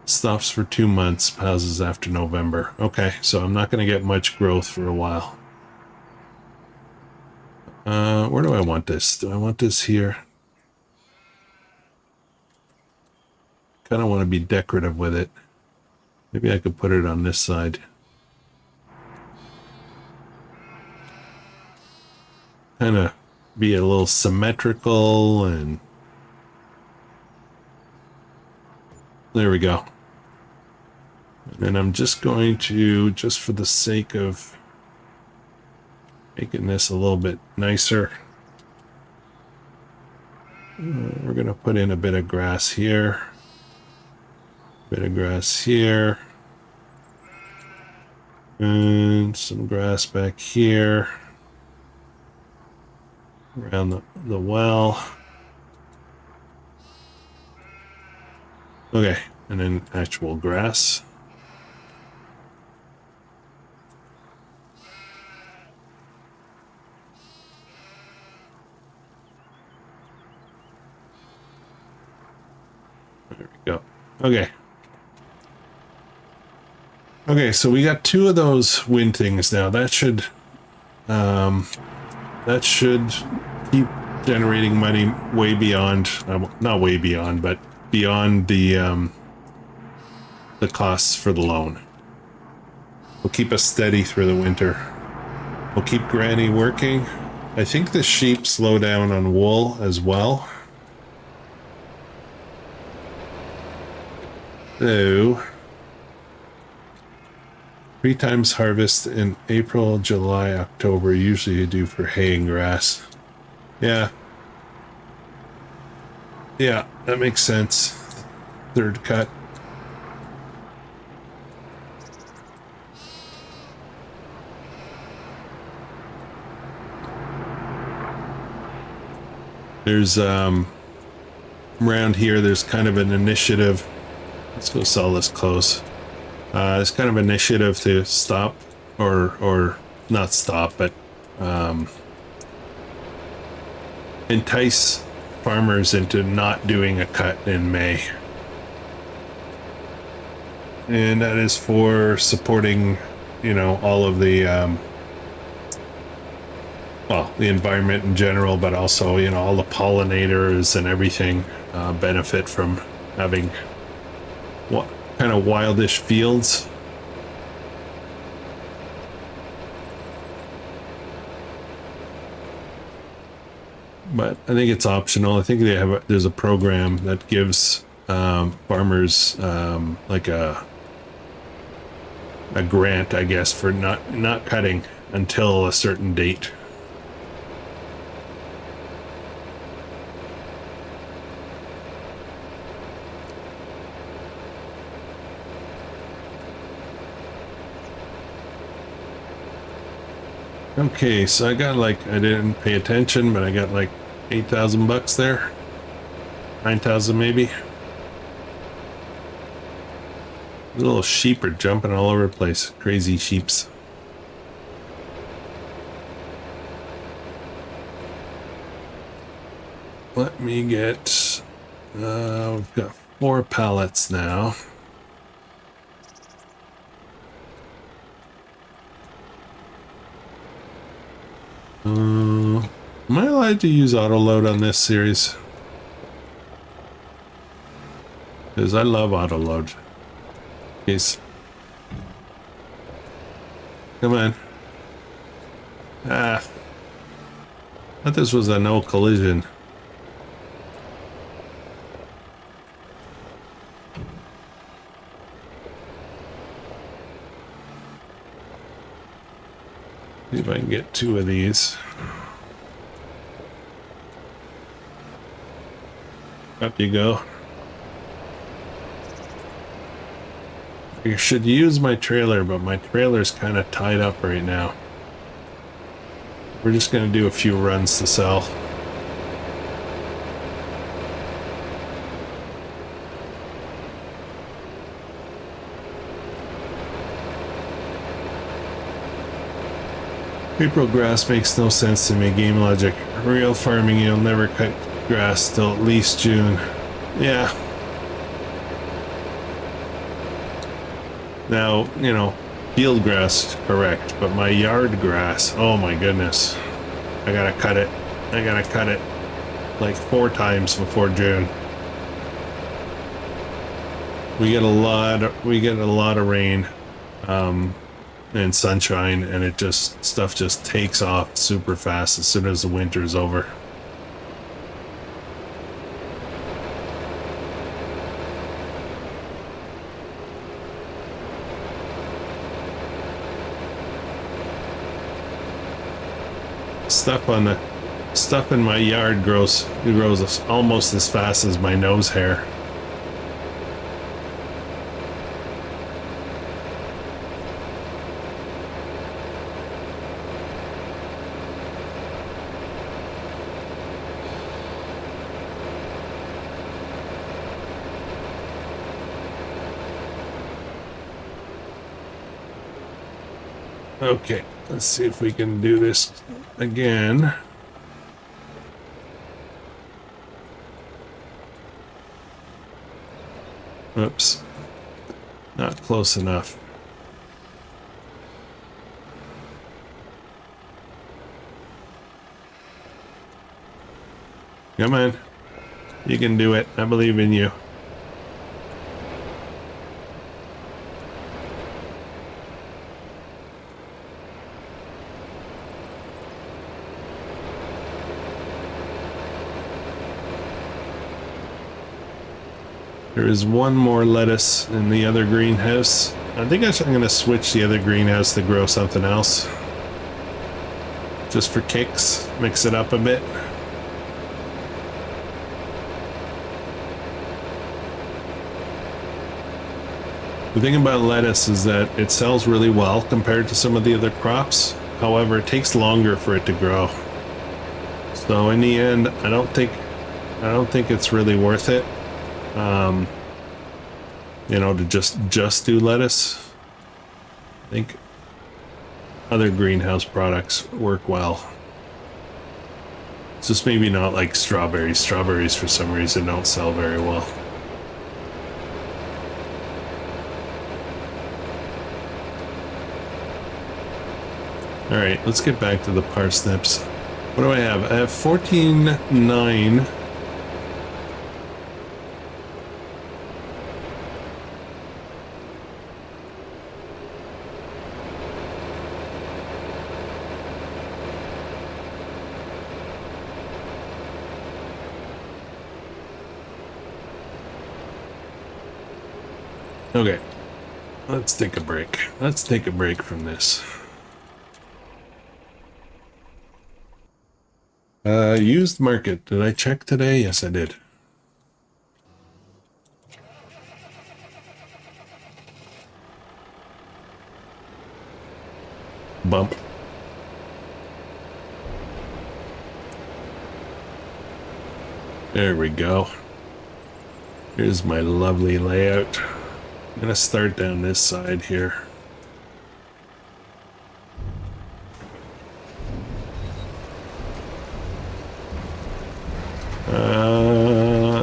Stops for 2 months, pauses after November. Okay, so I'm not going to get much growth for a while. Where do I want this? Do I want this here? Kind of want to be decorative with it. Maybe I could put it on this side. Kind of be a little symmetrical, and there we go. And then I'm just going to, just for the sake of making this a little bit nicer, we're going to put in a bit of grass here, bit of grass here, and some grass back here around the well. Okay, and then actual grass. There we go. Okay. Okay, so we got 2 of those wind things now. That should keep generating money way beyond, not way beyond, but beyond the costs for the loan. We'll keep us steady through the winter. We'll keep Granny working. I think the sheep slow down on wool as well. So 3 times harvest in April, July, October, usually you do for hay and grass. Yeah. Yeah, that makes sense. 3rd cut. There's, around here, there's kind of an initiative. Let's go sell this close. It's kind of an initiative to stop, or not stop, but entice farmers into not doing a cut in May. And that is for supporting, you know, all of the, well, the environment in general, but also, you know, all the pollinators and everything benefit from having what kind of wildish fields. But I think it's optional. I think they have there's a program that gives farmers like a grant, I guess, for not cutting until a certain date. Okay, so I got like, I didn't pay attention, but I got like 8,000 bucks there. 9,000 maybe. The little sheep are jumping all over the place. Crazy sheeps. Let me get, we've got 4 pallets now. Am I allowed to use auto load on this series? Because I love auto load. Jeez. Come on. Ah. I thought this was a no collision. See if I can get 2 of these. Up you go. I should use my trailer, but my trailer's kind of tied up right now. We're just gonna do a few runs to sell. April grass makes no sense to me, game logic. Real farming, you'll never cut grass till at least June. Yeah. Now, you know, field grass, correct, but my yard grass, oh my goodness. I gotta cut it. I gotta cut it like 4 times before June. We get a lot of rain. And sunshine, and it just stuff just takes off super fast as soon as the winter is over. Stuff in my yard grows almost as fast as my nose hair. Okay, let's see if we can do this again. Oops, not close enough. Come on, you can do it. I believe in you. There is one more lettuce in the other greenhouse. I think I'm going to switch the other greenhouse to grow something else. Just for kicks, mix it up a bit. The thing about lettuce is that it sells really well compared to some of the other crops. However, it takes longer for it to grow. So in the end, I don't think it's really worth it. You know, to just do lettuce. I think other greenhouse products work well. It's just maybe not like strawberries. Strawberries for some reason don't sell very well. All right, let's get back to the parsnips. What do I have? I have 14.9. Okay, let's take a break. Let's take a break from this. Used market. Did I check today? Yes, I did. Bump. There we go. Here's my lovely layout. I'm gonna start down this side here.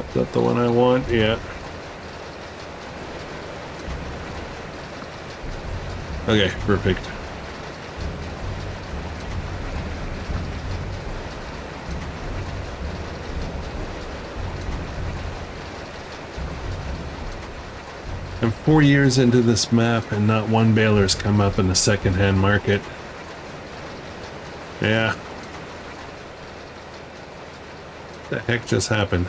Is that the one I want? Yeah. Okay, perfect. I'm 4 years into this map and not one baler's come up in the second-hand market. Yeah. What the heck just happened?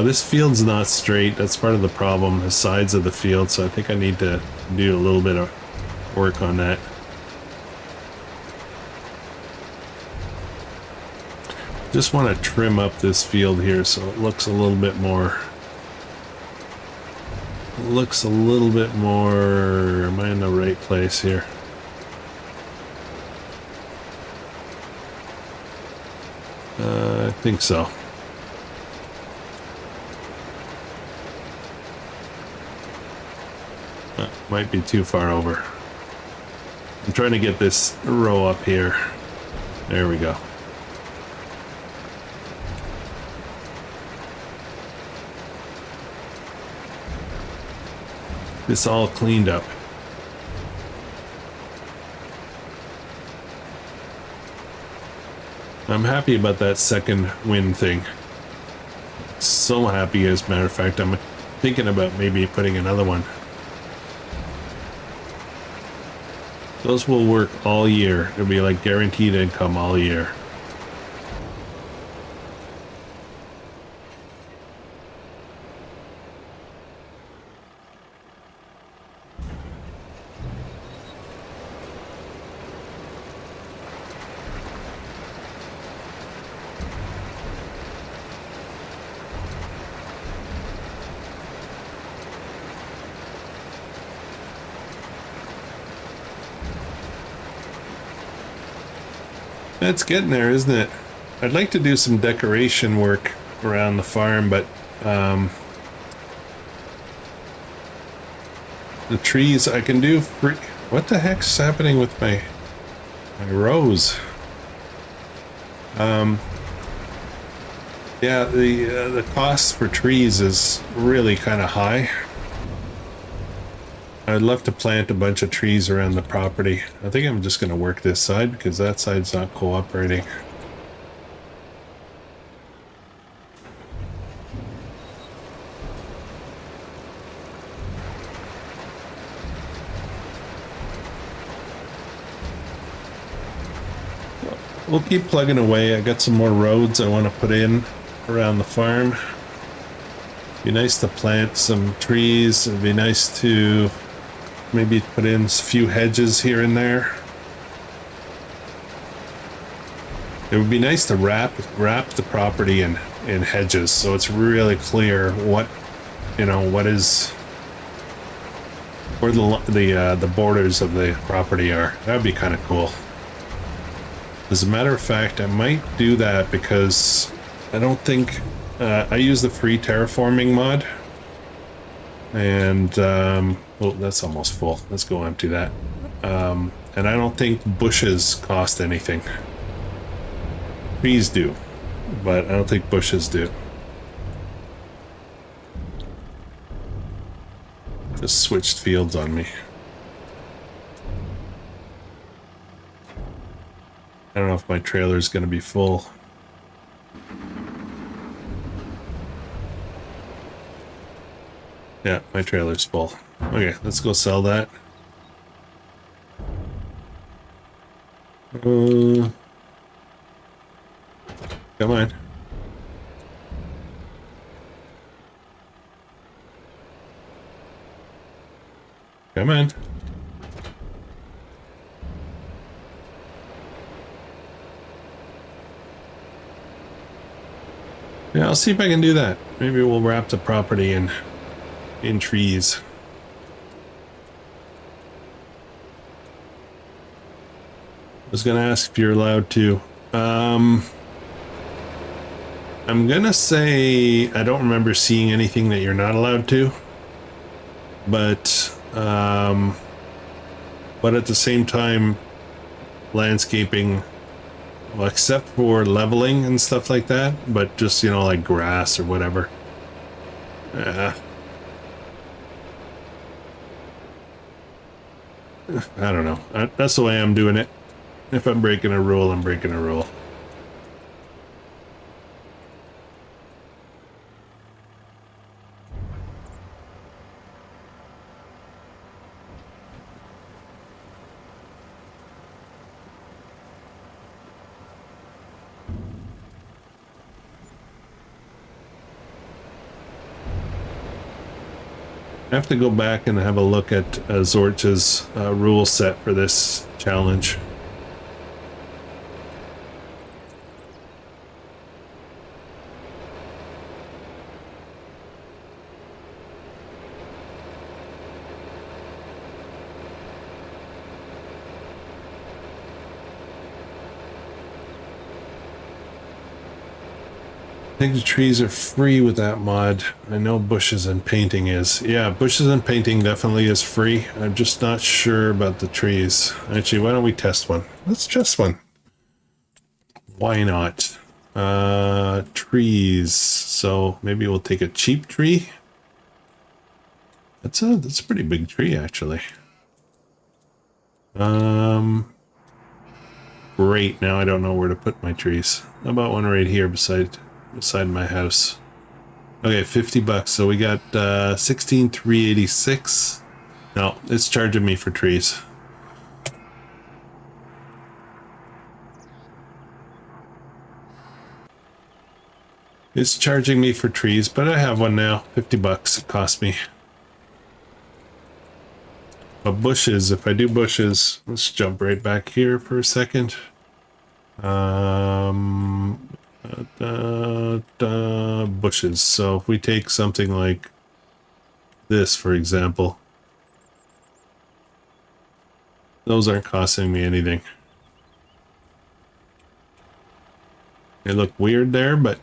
This field's not straight. That's part of the problem, the sides of the field, so I think I need to do a little bit of work on that. Just want to trim up this field here so it looks a little bit more... am I in the right place here? I think so. Might be too far over. I'm trying to get this row up here. There we go. This all cleaned up. I'm happy about that second wind thing. So happy, as a matter of fact. I'm thinking about maybe putting another one. Those will work all year. It'll be like guaranteed income all year. It's getting there, isn't it? I'd like to do some decoration work around the farm, but the trees I can do free. What the heck's happening with my rows? Yeah, the cost for trees is really kind of high. I'd love to plant a bunch of trees around the property. I think I'm just going to work this side because that side's not cooperating. We'll keep plugging away. I got some more roads I want to put in around the farm. Be nice to plant some trees. It'd be nice to maybe put in a few hedges here and there. It would be nice to wrap the property in hedges, so it's really clear what, you know, what is, where the borders of the property are. That would be kind of cool. As a matter of fact, I might do that because I don't think I use the free terraforming mod, and oh, that's almost full. Let's go empty that. And I don't think bushes cost anything. Trees do, but I don't think bushes do. Just switched fields on me. I don't know if my trailer's going to be full. Yeah, my trailer's full. Okay, let's go sell that. Come on. Come on. Yeah, I'll see if I can do that. Maybe we'll wrap the property in trees. I was gonna ask if you're allowed to. I'm gonna say I don't remember seeing anything that you're not allowed to, but at the same time, landscaping, well, except for leveling and stuff like that, but just, you know, like grass or whatever. I don't know. That's the way I'm doing it. If I'm breaking a rule, I'm breaking a rule. I have to go back and have a look at Zorch's rule set for this challenge. think the trees are free with that mod. I know bushes and painting is. Yeah, bushes and painting definitely is free. I'm just not sure about the trees. Actually, why don't we test one? Let's test one. Why not? Trees. So maybe we'll take a cheap tree. That's a pretty big tree, actually. Great. Now I don't know where to put my trees. How about one right here beside my house? Okay, $50. So we got 16,386. No, it's charging me for trees. It's charging me for trees, but I have one now. $50 it cost me. But bushes, if I do bushes, let's jump right back here for a second. Bushes. So if we take something like this, for example, those aren't costing me anything. They look weird there, but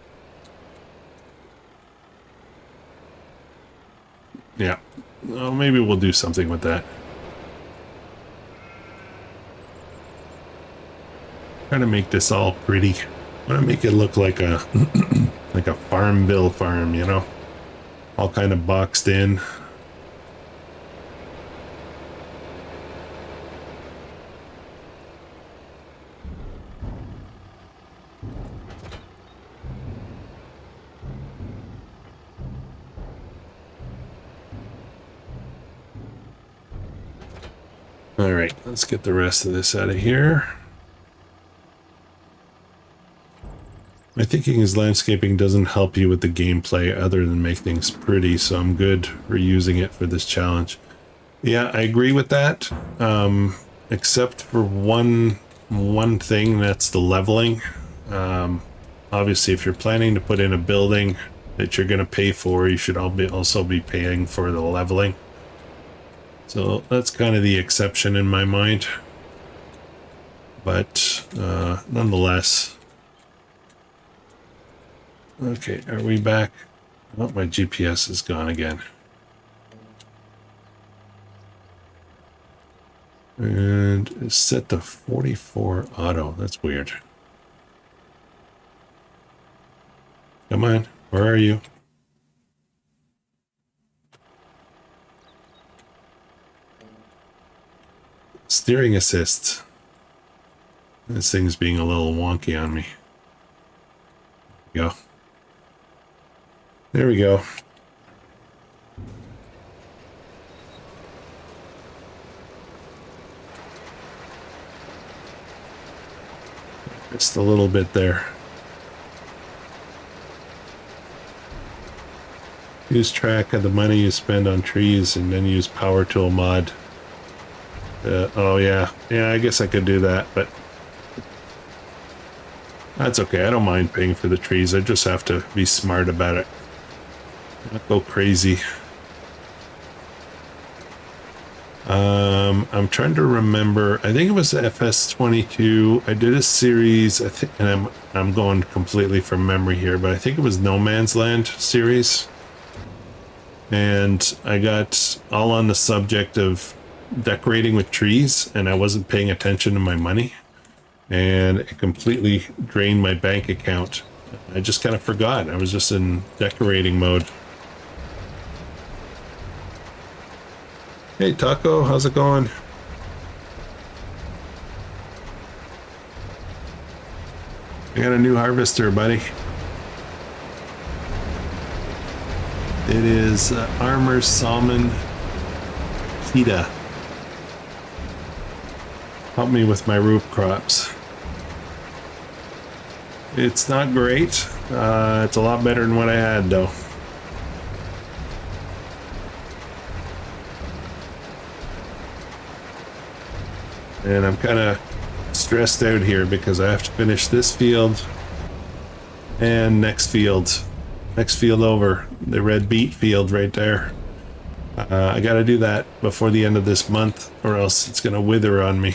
yeah. Well, maybe we'll do something with that. Trying to make this all pretty. I want to make it look like a like a Farmville farm, you know, all kind of boxed in. All right, let's get the rest of this out of here. My thinking is landscaping doesn't help you with the gameplay other than make things pretty, so I'm good for using it for this challenge. Yeah, I agree with that, except for one thing, that's the leveling. Obviously, if you're planning to put in a building that you're going to pay for, you should also be paying for the leveling. So that's kind of the exception in my mind. But nonetheless. Okay, are we back? Oh, my GPS is gone again. And it's set to 44 auto. That's weird. Come on, where are you? Steering assist. This thing's being a little wonky on me. Go. There we go. Just a little bit there. Use track of the money you spend on trees and then use power tool mod. Oh yeah, I guess I could do that, but that's okay. I don't mind paying for the trees. I just have to be smart about it. Not go crazy. I'm trying to remember. I think it was FS22. I did a series. I think, and I'm going completely from memory here, but I think it was No Man's Land series. And I got all on the subject of decorating with trees, and I wasn't paying attention to my money, and it completely drained my bank account. I just kind of forgot. I was just in decorating mode. Hey Taco, how's it going? I got a new harvester, buddy. It is Armor Salmon Kita. Help me with my root crops. It's not great. It's a lot better than what I had, though. And I'm kind of stressed out here because I have to finish this field and next field over, the red beet field right there. I got to do that before the end of this month, or else it's going to wither on me.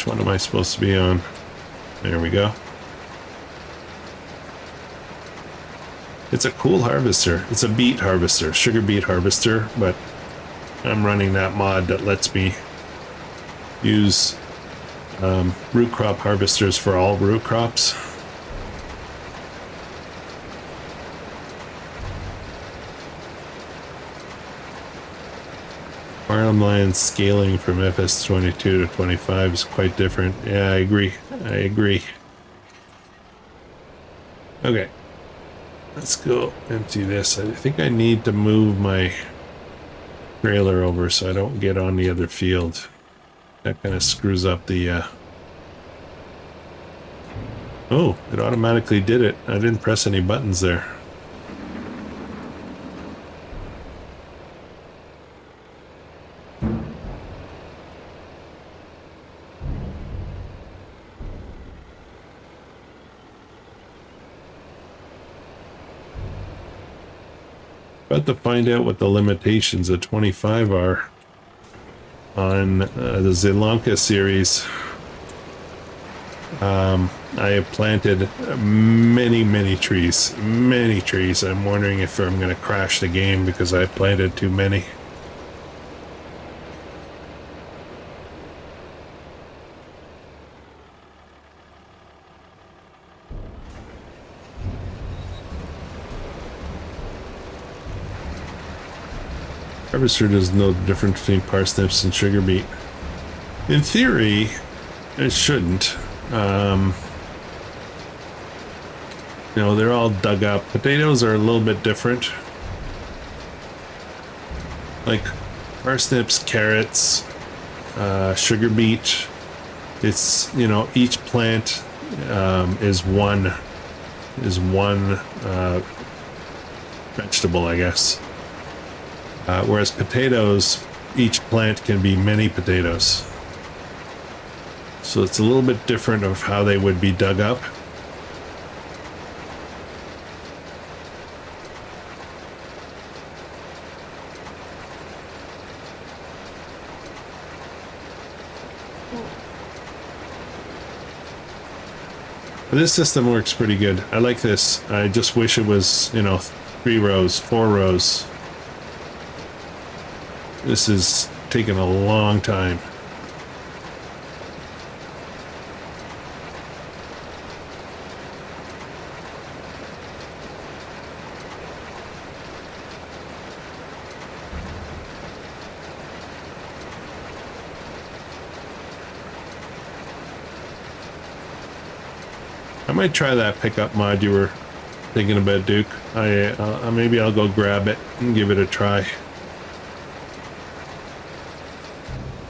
Which one am I supposed to be on? There we go. It's a cool harvester. It's a beet harvester, sugar beet harvester, but I'm running that mod that lets me use root crop harvesters for all root crops. Farmland scaling from FS22 to 25 is quite different. Yeah, I agree. I agree. Okay. Let's go empty this. I think I need to move my trailer over so I don't get on the other field. That kind of screws up the... Oh, it automatically did it. I didn't press any buttons there. About to find out what the limitations of 25 are on the Zilanka series. I have planted many trees. I'm wondering if I'm going to crash the game because I planted too many. Harvester doesn't know the difference between parsnips and sugar beet. In theory, it shouldn't. You know, they're all dug up. Potatoes are a little bit different. Like parsnips, carrots, sugar beet. It's, you know, each plant is one vegetable, I guess. Whereas potatoes, each plant can be many potatoes. So it's a little bit different of how they would be dug up. But this system works pretty good. I like this. I just wish it was, you know, 3 rows, 4 rows. This is taking a long time. I might try that pickup mod you were thinking about, Duke. Maybe I'll go grab it and give it a try.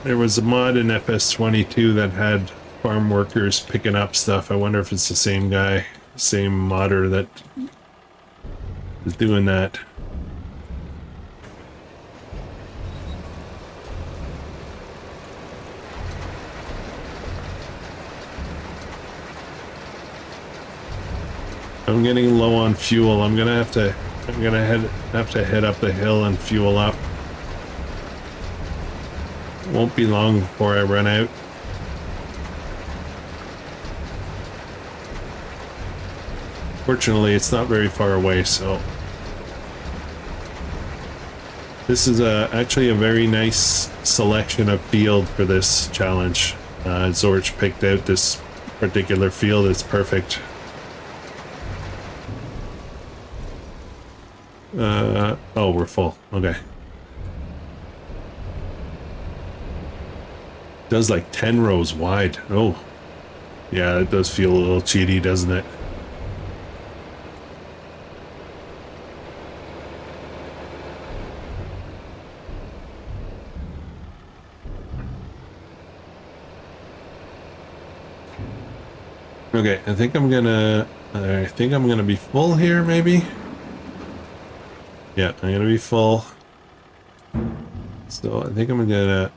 There was a mod in FS22 that had farm workers picking up stuff. I wonder if it's the same guy, same modder that is doing that. I'm getting low on fuel. I'm gonna have to head up the hill and fuel up. Won't be long before I run out. Fortunately, it's not very far away, so this is actually a very nice selection of field for this challenge. Zorch picked out this particular field. It's perfect. Oh, we're full. Okay. Does like 10 rows wide. Oh, yeah, it does feel a little cheaty, doesn't it? Okay, I think I'm gonna be full here, maybe. Yeah, I'm gonna be full. So I think I'm gonna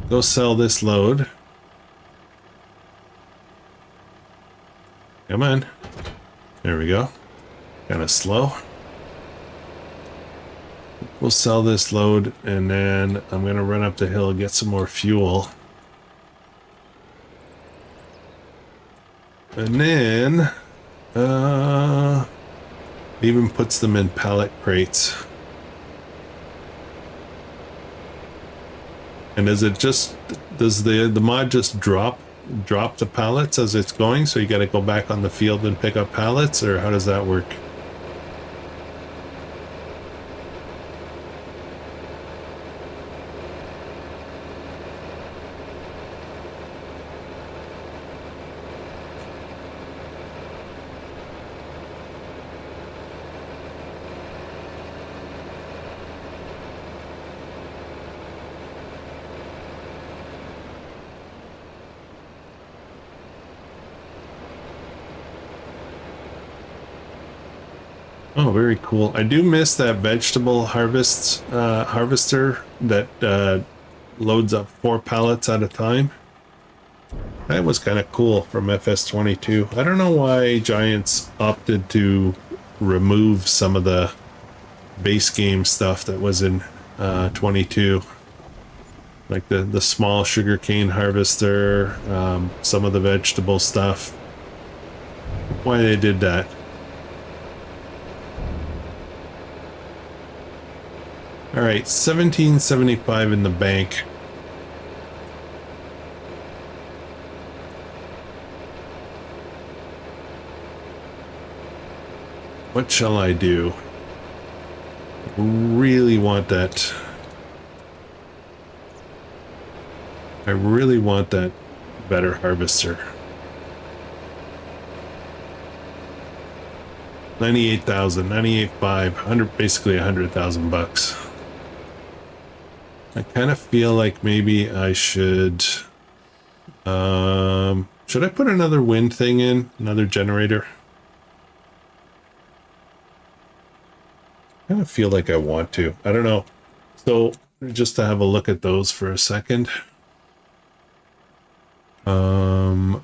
go sell this load. Come on. There we go. Kind of slow. We'll sell this load and then I'm gonna run up the hill and get some more fuel. And then, even puts them in pallet crates. And does the mod just drop the pallets as it's going? So you got to go back on the field and pick up pallets, or how does that work? Oh, very cool. I do miss that vegetable harvester that loads up 4 pallets at a time. That was kind of cool from FS22. I don't know why Giants opted to remove some of the base game stuff that was in 22. Like the small sugarcane harvester, some of the vegetable stuff. Why they did that. All right, 1775 in the bank. What shall I do? Really want that. I really want that better harvester. 98,000, 98.5, 100, basically 100,000 bucks. I kind of feel like maybe I should I put another wind thing in, another generator? I kind of feel like I want to. I don't know. So just to have a look at those for a second.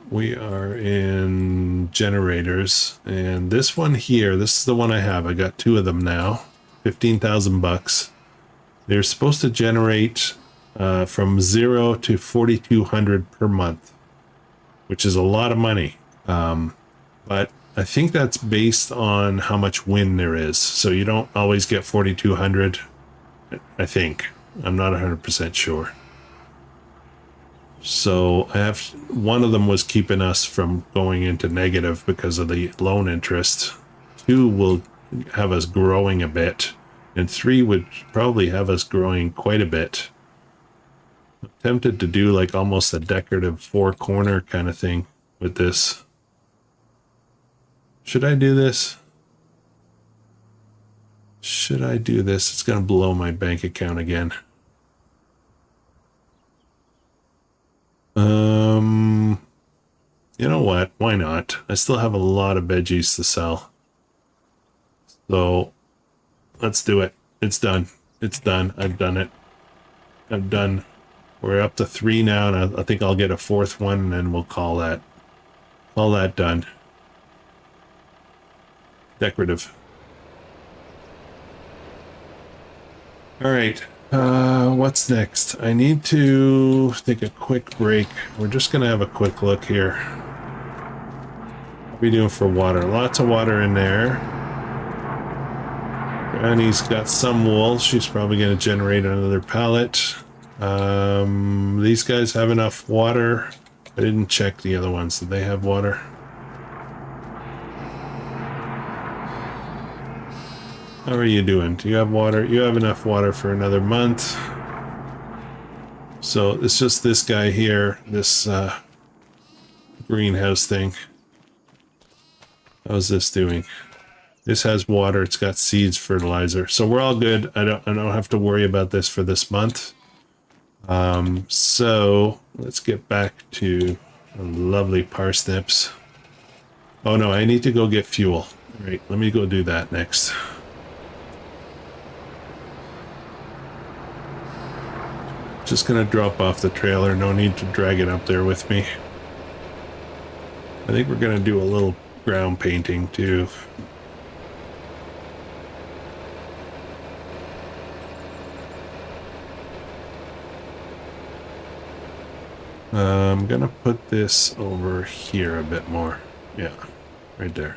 We are in generators, and this one here, this is the one I have. I got 2 of them now. 15,000 bucks. They're supposed to generate from 0 to 4,200 per month, which is a lot of money. But I think that's based on how much wind there is. So you don't always get 4,200, I think. I'm not 100% sure. So I have, one of them was keeping us from going into negative because of the loan interest. 2 will have us growing a bit, and 3 would probably have us growing quite a bit. I'm tempted to do like almost a decorative 4-corner kind of thing with this. Should I do this? Should I do this? It's going to blow my bank account again. You know what? Why not? I still have a lot of veggies to sell. So let's do it. It's done. It's done. I've done it. I'm done. We're up to 3 now, and I think I'll get a 4th one, and then we'll call that done. Decorative. All right. What's next? I need to take a quick break. We're just gonna have a quick look here. What are we doing for water? Lots of water in there. Granny's got some wool. She's probably gonna generate another pallet. These guys have enough water. I didn't check the other ones. Did they have water? How are you doing? Do you have water? You have enough water for another month. So it's just this guy here, this greenhouse thing. How's this doing? This has water. It's got seeds, fertilizer. So we're all good. I don't have to worry about this for this month. So let's get back to lovely parsnips. Oh no, I need to go get fuel. All right, let me go do that next. Just gonna drop off the trailer. No need to drag it up there with me. I think we're gonna do a little ground painting too. I'm gonna put this over here a bit more. Yeah, right there.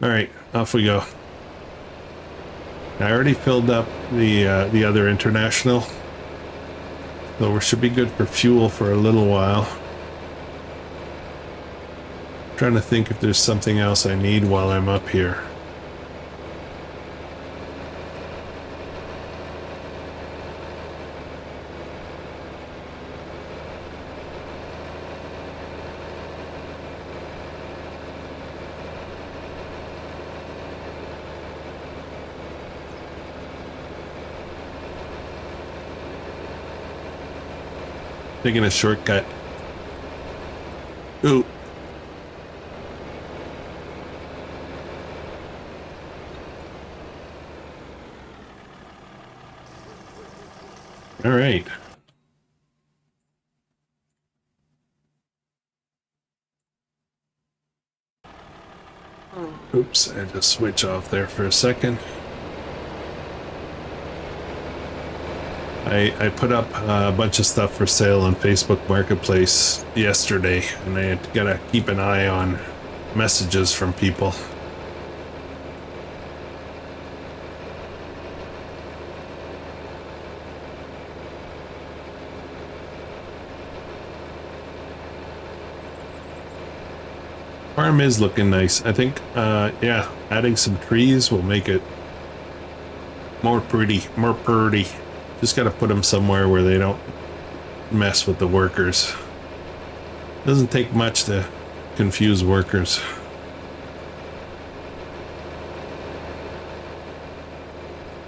All right, off we go. I already filled up the other international, so we should be good for fuel for a little while. I'm trying to think if there's something else I need while I'm up here. Taking a shortcut. Ooh. All right. Oops, I had to switch off there for a second. I put up a bunch of stuff for sale on Facebook Marketplace yesterday, and I gotta keep an eye on messages from people. Farm is looking nice. I think, yeah, adding some trees will make it more pretty, more purty. Just gotta put them somewhere where they don't mess with the workers. Doesn't take much to confuse workers.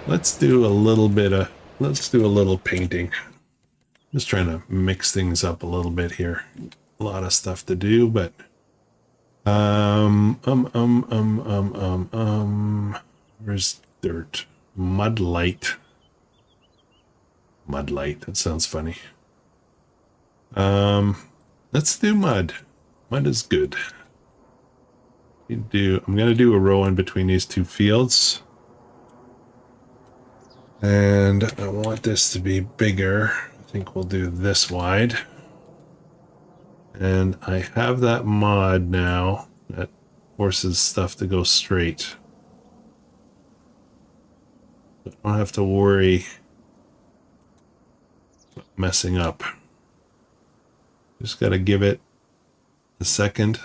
Let's do a little painting. Just trying to mix things up a little bit here. A lot of stuff to do, but where's dirt? Mud light, that sounds funny. Let's do mud. Mud is good. I'm gonna do a row in between these two fields, and I want this to be bigger. I think we'll do this wide. And I have that mod now that forces stuff to go straight. I don't have to worry about messing up. Just got to give it a second.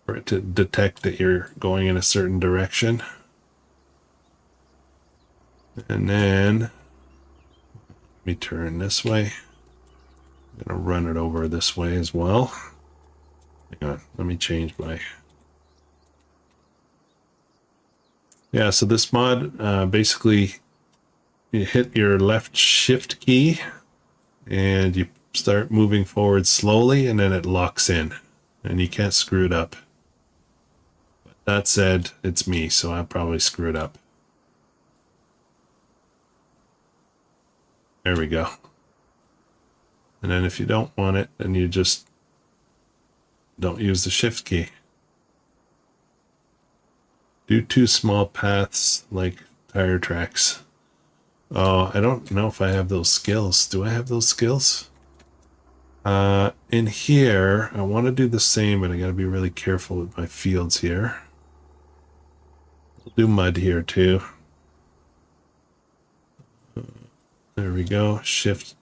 For it to detect that you're going in a certain direction. And then let me turn this way. I'm gonna run it over this way as well. Hang on, let me change my... Yeah, so this mod, basically you hit your left shift key and you start moving forward slowly, and then it locks in and you can't screw it up. But that said, it's me, so I'll probably screw it up. There we go. And then if you don't want it, then you just don't use the shift key. Do 2 small paths like tire tracks. Oh, I don't know if I have those skills. Do I have those skills? In here, I want to do the same, but I gotta be really careful with my fields here. We'll do mud here too. There we go. Shift.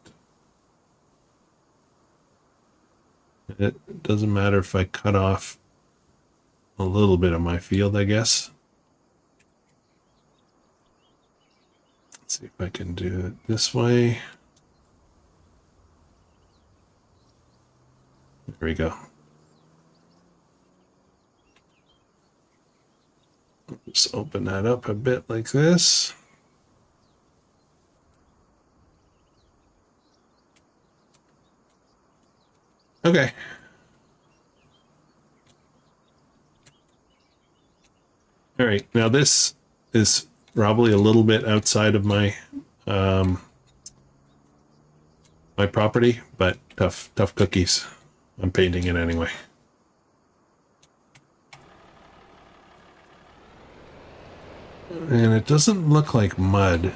It doesn't matter if I cut off a little bit of my field, I guess. Let's see if I can do it this way. There we go. Just open that up a bit like this. Okay. All right. Now this is probably a little bit outside of my my property, but tough cookies. I'm painting it anyway. And it doesn't look like mud.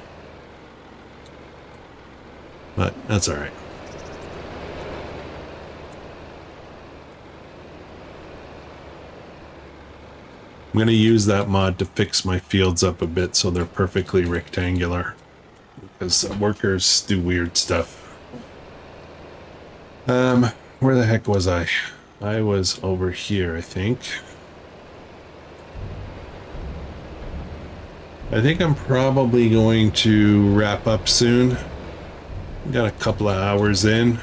but that's all right. I'm going to use that mod to fix my fields up a bit so they're perfectly rectangular, because workers do weird stuff. Where the heck was I? I was over here, I think. I think I'm probably going to wrap up soon. Got a couple of hours in.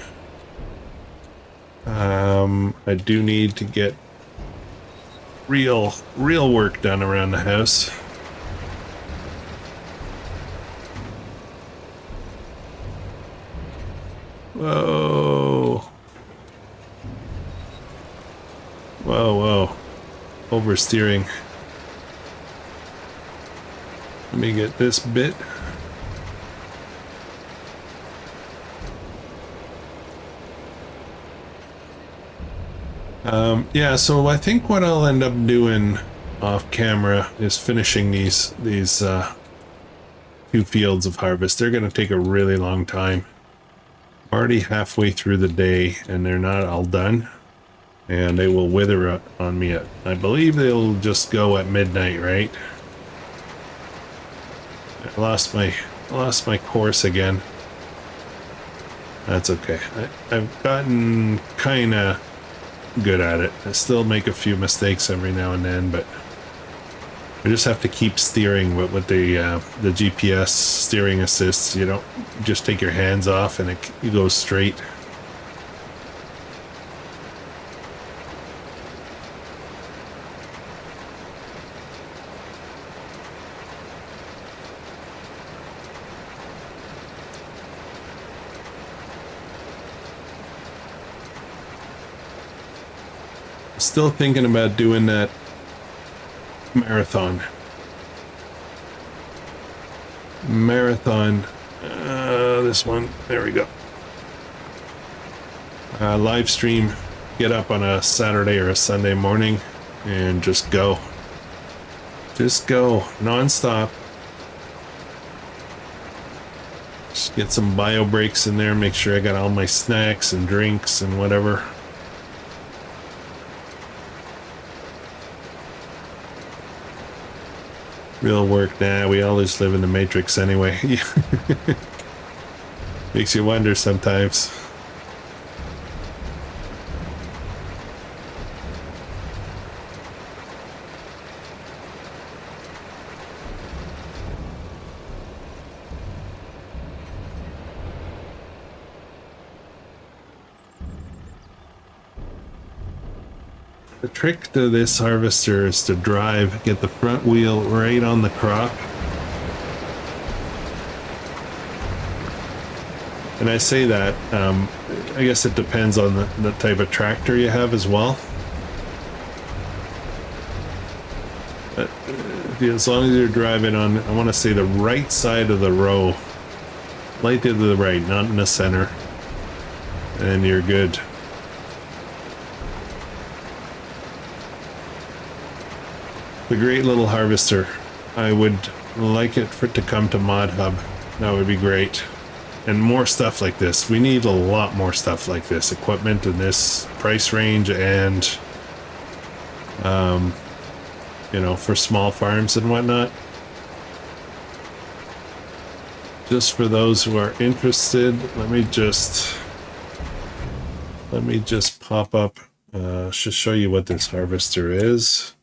I do need to get real work done around the house. Whoa. Whoa. Oversteering. Let me get this bit. Yeah, so I think what I'll end up doing off camera is finishing these 2 fields of harvest. They're going to take a really long time. Already halfway through the day and they're not all done, and they will wither on me I believe they'll just go at midnight, right? I lost my course again. That's okay. I've gotten kind of good at it. I still make a few mistakes every now and then, but I just have to keep steering with the GPS steering assists. You don't just take your hands off and it goes straight. Still thinking about doing that marathon. This one, there we go. Live stream, get up on a Saturday or a Sunday morning and just go non-stop. Just get some bio breaks in there, make sure I got all my snacks and drinks and whatever. Real work, nah, we all just live in the Matrix anyway. Makes you wonder sometimes. The trick to this harvester is to get the front wheel right on the crop. And I say that, I guess it depends on the type of tractor you have as well. But as long as you're driving on, I want to say the right side of the row, light to the right, not in the center, and you're good. The great little harvester. I would like it to come to Mod Hub. That would be great. And more stuff like this. We need a lot more stuff like this. Equipment in this price range, and you know, for small farms and whatnot. Just for those who are interested, let me just pop up, should show you what this harvester is.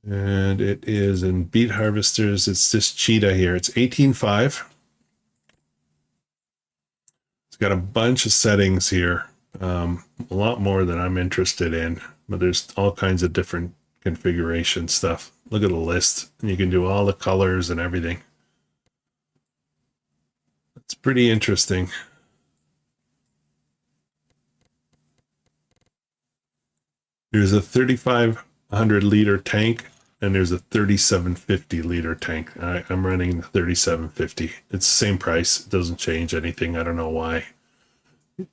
And it is in Beet Harvesters. It's this cheetah here. It's 18.5. It's got a bunch of settings here. A lot more than I'm interested in, but there's all kinds of different configuration stuff. Look at the list, and you can do all the colors and everything. It's pretty interesting. There's a 3,500 liter tank, and there's a 3,750 liter tank. I'm running the 3,750. It's the same price. It doesn't change anything. I don't know why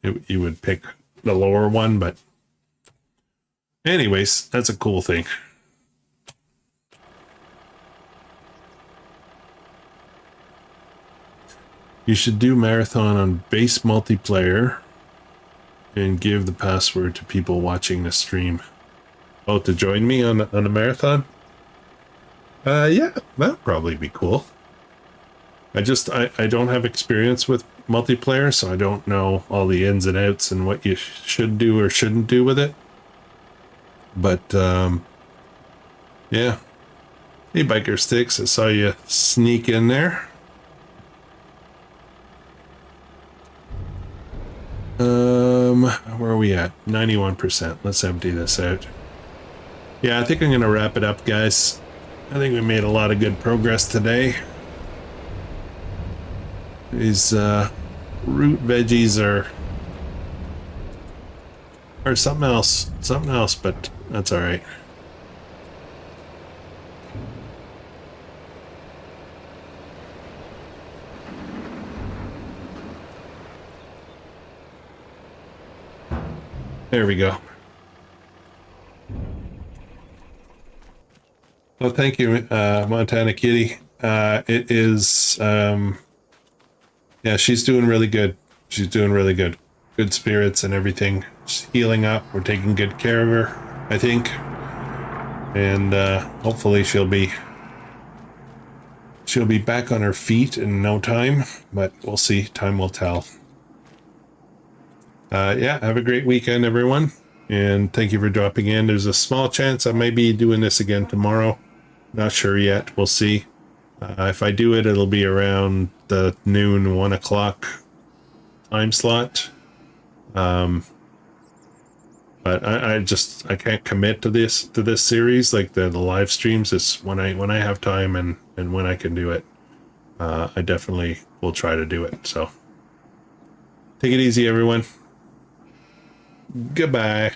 you would pick the lower one, but anyways, that's a cool thing. You should do marathon on base multiplayer and give the password to people watching the stream. Oh, to join me on the marathon? Yeah, that'd probably be cool. I don't have experience with multiplayer, so I don't know all the ins and outs and what you should do or shouldn't do with it. But, yeah. Hey, Biker Sticks, I saw you sneak in there. Where are we at? 91%. Let's empty this out. Yeah, I think I'm gonna wrap it up, guys. I think we made a lot of good progress today. These root veggies are something else, but that's all right. There we go. Well, thank you, Montana Kitty. It is, yeah, she's doing really good. She's doing really good. Good spirits and everything. She's healing up. We're taking good care of her, I think. And hopefully she'll be back on her feet in no time, but we'll see. Time will tell. Yeah, have a great weekend, everyone. And thank you for dropping in. There's a small chance I may be doing this again tomorrow. Not sure yet. We'll see. If I do it, it'll be around the noon, 1 o'clock time slot. But I can't commit to this series. Like the live streams is when I have time and when I can do it. I definitely will try to do it. So take it easy, everyone. Goodbye.